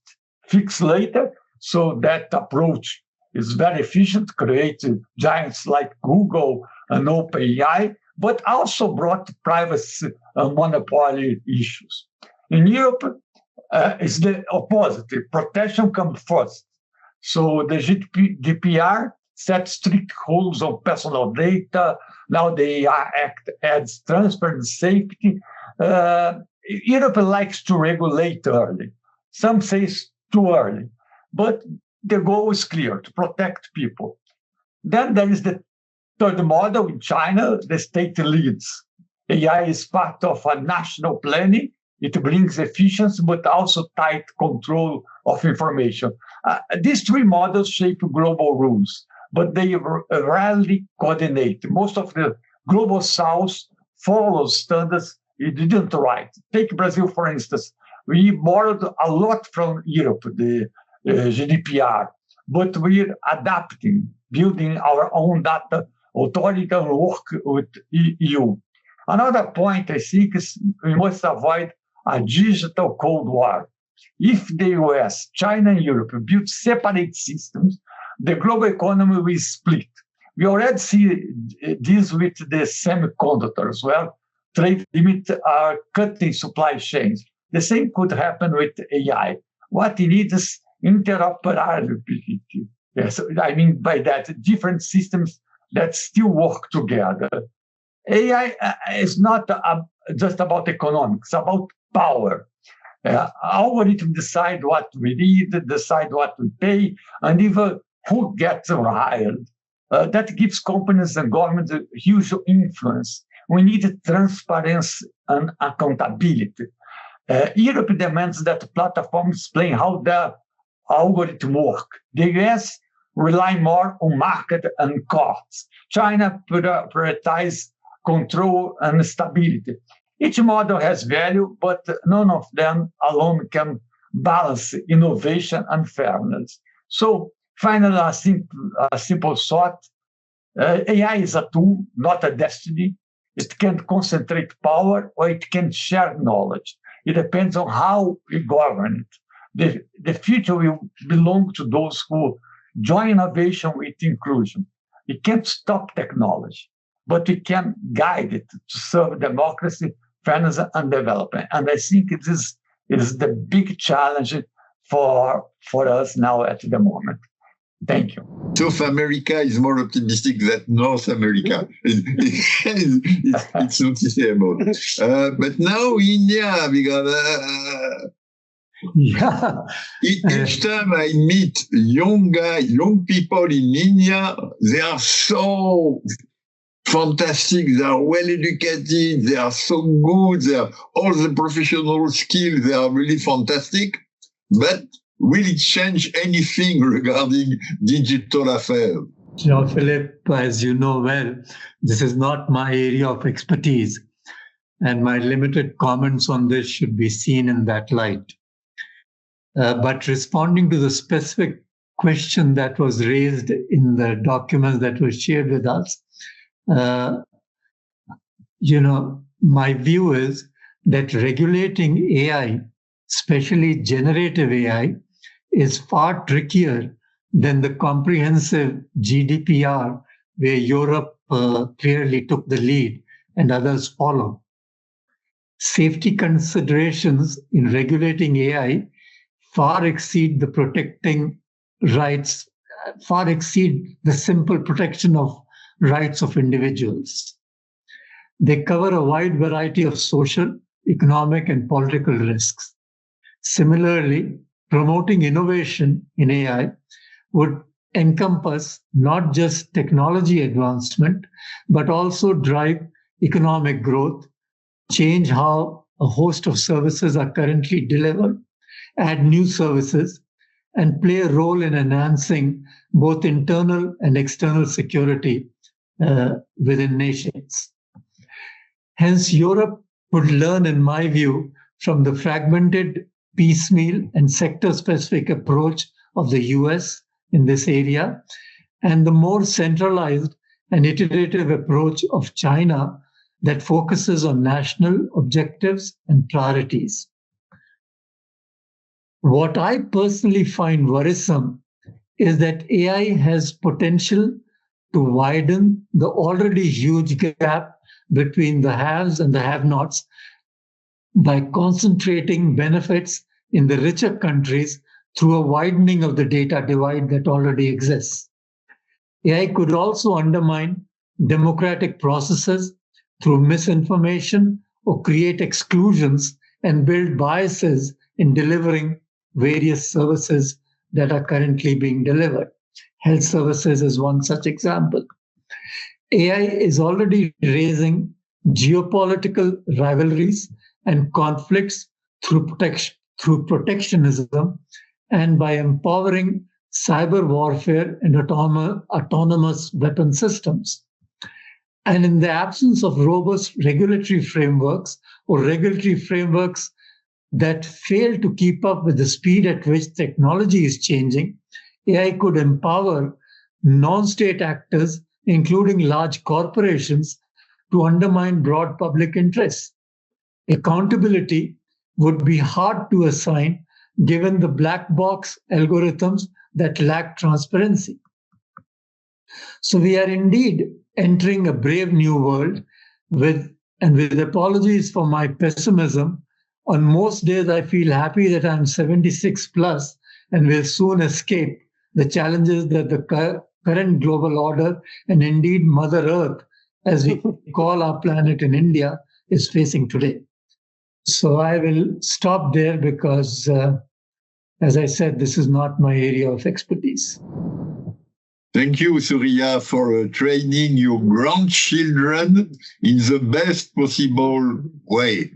fix later. So that approach is very efficient, creating giants like Google and OpenAI, but also brought privacy and monopoly issues. In Europe, it's the opposite. Protection comes first. So the GDPR sets strict rules on personal data. Now the AI Act adds transparency, safety. Europe likes to regulate early. Some say it's too early, but the goal is clear, to protect people. Then there is the third model in China, the state leads. AI is part of a national planning. It brings efficiency, but also tight control of information. These three models shape global rules, but they rarely coordinate. Most of the global south follows standards it didn't write. Take Brazil, for instance. We borrowed a lot from Europe, the GDPR, but we're adapting, building our own data authority and work with EU. Another point, I think, is we must avoid a digital Cold War. If the US, China, and Europe build separate systems, the global economy will split. We already see this with the semiconductors, where trade limits are cutting supply chains. The same could happen with AI. What it needs is interoperability. Yes, I mean by that, different systems that still work together. AI is not just about economics, it's about power. Algorithms decide what we read, decide what we pay, and even who gets hired. That gives companies and governments a huge influence. We need transparency and accountability. Europe demands that platforms explain how the algorithm work. The US rely more on market and costs. China prioritizes control and stability. Each model has value, but none of them alone can balance innovation and fairness. So finally, a simple thought. AI is a tool, not a destiny. It can concentrate power or it can share knowledge. It depends on how we govern it. The future will belong to those who join innovation with inclusion. We can't stop technology, but we can guide it to serve democracy, fairness, and development. And I think this is the big challenge for us now at the moment. Thank you. South America is more optimistic than North America. It's noticeable. But now India, because each time I meet young people in India, they are so fantastic, they are well educated, they are so good, they have all the professional skills, they are really fantastic. But will it change anything regarding digital affairs? Jean-Philippe, as you know well, this is not my area of expertise, and my limited comments on this should be seen in that light. But responding to the specific question that was raised in the documents that were shared with us, my view is that regulating AI, especially generative AI, is far trickier than the comprehensive GDPR, where Europe clearly took the lead and others followed. Safety considerations in regulating AI far exceed the protecting rights, far exceed the simple protection of rights of individuals. They cover a wide variety of social, economic, and political risks. Similarly, promoting innovation in AI would encompass not just technology advancement, but also drive economic growth, change how a host of services are currently delivered, add new services, and play a role in enhancing both internal and external security within nations. Hence, Europe would learn, in my view, from the fragmented, piecemeal, and sector-specific approach of the US in this area, and the more centralized and iterative approach of China that focuses on national objectives and priorities. What I personally find worrisome is that AI has potential to widen the already huge gap between the haves and the have-nots by concentrating benefits in the richer countries through a widening of the data divide that already exists. AI could also undermine democratic processes through misinformation or create exclusions and build biases in delivering various services that are currently being delivered. Health services is one such example. AI is already raising geopolitical rivalries and conflicts through protectionism and by empowering cyber warfare and autonomous weapon systems. And in the absence of robust regulatory frameworks or regulatory frameworks that fail to keep up with the speed at which technology is changing, AI could empower non-state actors, including large corporations, to undermine broad public interests. Accountability would be hard to assign given the black box algorithms that lack transparency. So we are indeed entering a brave new world with apologies for my pessimism, On most days, I feel happy that I'm 76 plus and will soon escape the challenges that the current global order and indeed Mother Earth, as we call our planet in India, is facing today. So I will stop there because, as I said, this is not my area of expertise. Thank you, Surya, for training your grandchildren in the best possible way.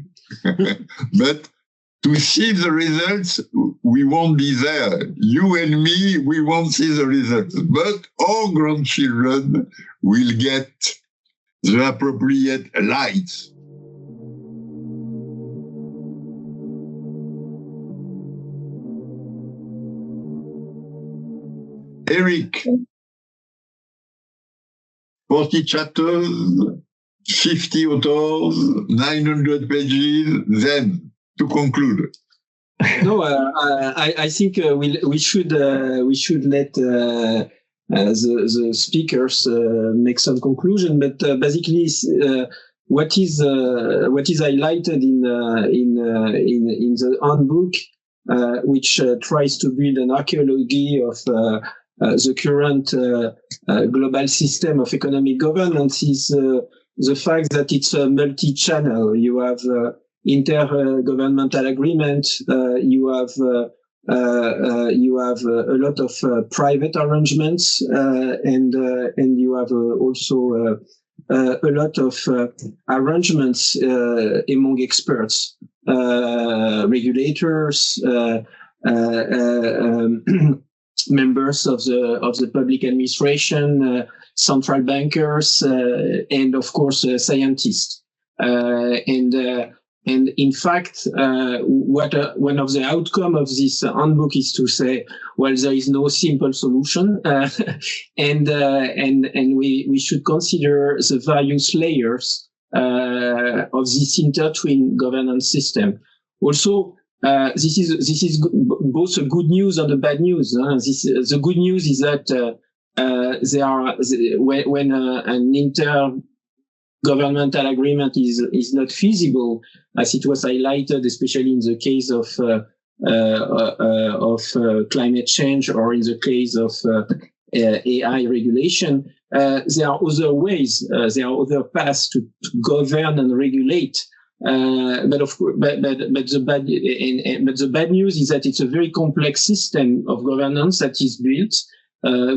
But to see the results, we won't be there. You and me, we won't see the results. But our grandchildren will get the appropriate light. Éric, 40 chapters, 50 authors, 900 pages, then to conclude. No, I think we should let the speakers make some conclusion. But basically, what is highlighted in the handbook, which tries to build an archaeology of the current global system of economic governance, is the fact that it's a multi-channel. You have intergovernmental agreement. You have a lot of private arrangements, and you have also a lot of arrangements among experts, regulators, members of the public administration, central bankers, and of course scientists. And in fact, one of the outcome of this handbook is to say, well, there is no simple solution, and we should consider the various layers of this intertwined governance system. Also, this is both a good news and a bad news. The good news is that when an intergovernmental agreement is not feasible, as it was highlighted, especially in the case of climate change or in the case of AI regulation. There are other ways, there are other paths to govern and regulate. But the bad news is that it's a very complex system of governance that is built. There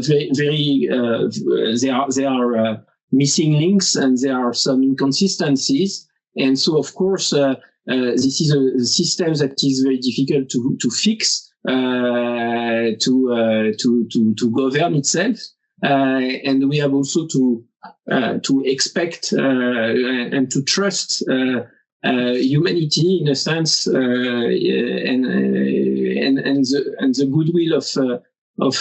are missing links and there are some inconsistencies. And so, of course, this is a system that is very difficult to fix, to govern itself. And we have also to expect and to trust humanity in a sense, and the goodwill of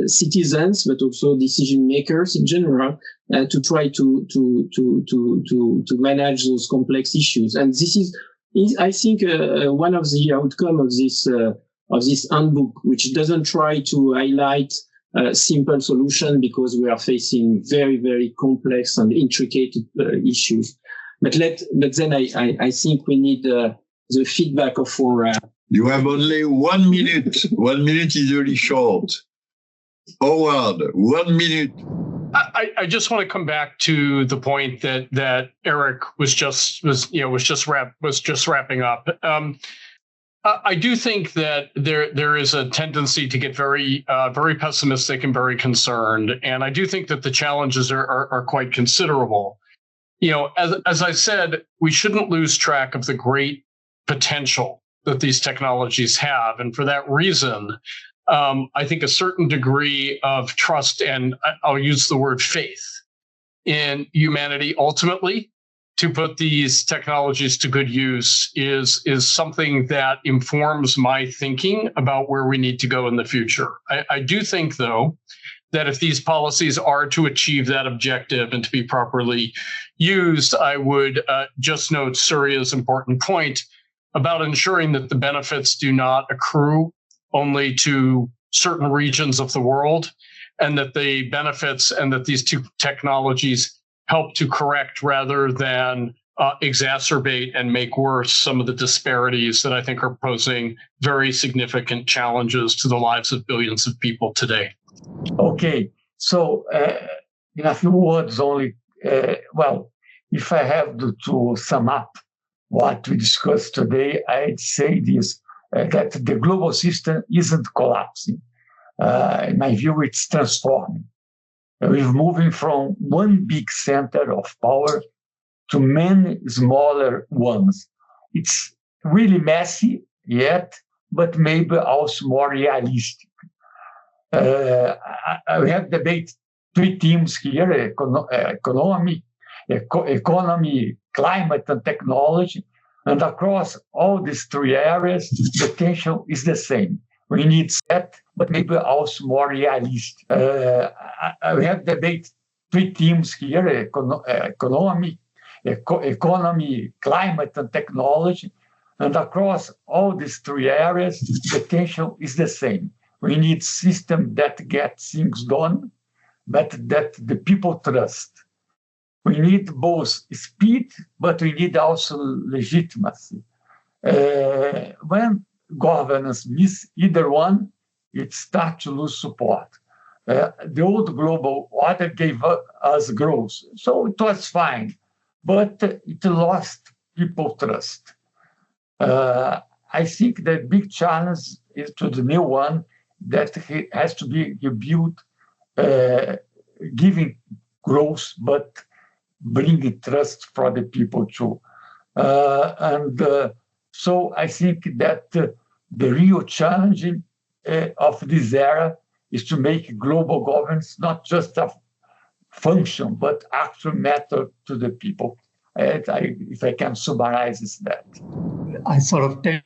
citizens, but also decision makers in general, to try to manage those complex issues. And this is I think, one of the outcome of this handbook, which doesn't try to highlight simple solution because we are facing very, very complex and intricate issues. But then I think we need the feedback of our. You have only 1 minute. 1 minute is really short. Howard, 1 minute. I just want to come back to the point that Éric was just wrapping up. I do think that there is a tendency to get very pessimistic and very concerned, and I do think that the challenges are quite considerable. As I said, we shouldn't lose track of the great potential that these technologies have, and for that reason, I think a certain degree of trust, and I'll use the word faith, in humanity ultimately to put these technologies to good use is something that informs my thinking about where we need to go in the future. I do think, though, that if these policies are to achieve that objective and to be properly used, I would just note Surya's important point about ensuring that the benefits do not accrue only to certain regions of the world, and that the benefits and that these two technologies help to correct rather than exacerbate and make worse some of the disparities that I think are posing very significant challenges to the lives of billions of people today. Okay, so in a few words only, if I have to sum up what we discussed today, I'd say this, that the global system isn't collapsing. In my view, it's transforming. We're moving from one big center of power to many smaller ones. It's really messy yet, but maybe also more realistic. We have debated three themes here: economy, climate, and technology. And across all these three areas, the tension is the same. We need set, but maybe also more realistic. We have debated three themes here: economy, climate, and technology. And across all these three areas, the tension is the same. We need systems that get things done, but that the people trust. We need both speed, but we need also legitimacy. When governance miss either one, it starts to lose support. The old global order gave us growth, so it was fine, but it lost people trust. I think the big challenge is to the new one that has to be rebuilt, giving growth, but bringing trust for the people too. So I think that the real challenge of this era is to make global governance not just a function, but actual matter to the people. If I can summarize that. I sort of tend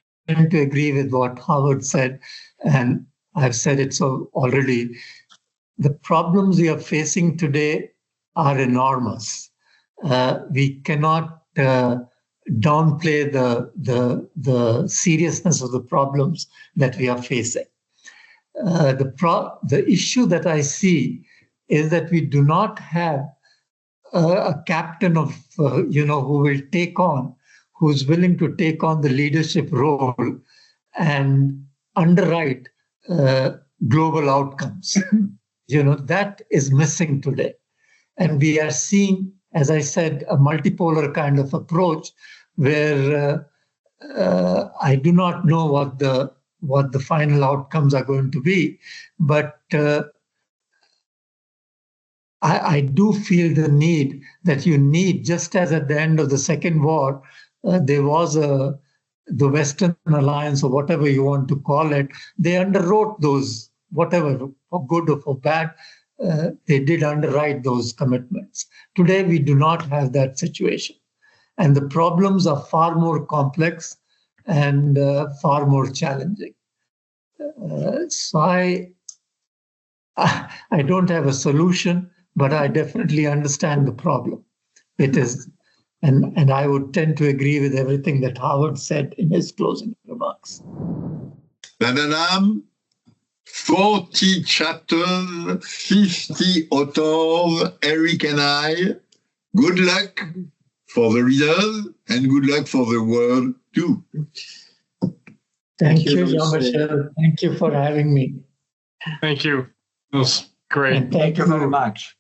to agree with what Howard said, and I've said it so already. The problems we are facing today are enormous. We cannot downplay the seriousness of the problems that we are facing. The issue that I see is that we do not have a captain of who's willing to take on the leadership role and underwrite global outcomes. That is missing today. And we are seeing, as I said, a multipolar kind of approach where I do not know what the final outcomes are going to be, but I do feel the need that you need, just as at the end of the Second War, there was the Western Alliance, or whatever you want to call it, they underwrote those, whatever, for good or for bad, they did underwrite those commitments. Today, we do not have that situation. And the problems are far more complex and far more challenging. So I don't have a solution, but I definitely understand the problem. It is, and I would tend to agree with everything that Howard said in his closing remarks. Madame, 40 chapters, 50 authors, Éric and I. Good luck for the readers and good luck for the world too. Thank you, Jean-Michel. Thank you for having me. Thank you. It was great. And Thank you very much.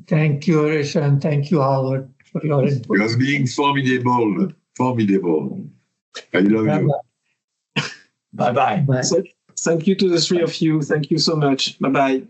Thank you, Arisha, and thank you, Howard, for your input. You are being formidable. Formidable. I love you. Bye-bye. Bye. Thank you to the three of you. Thank you so much. Bye-bye.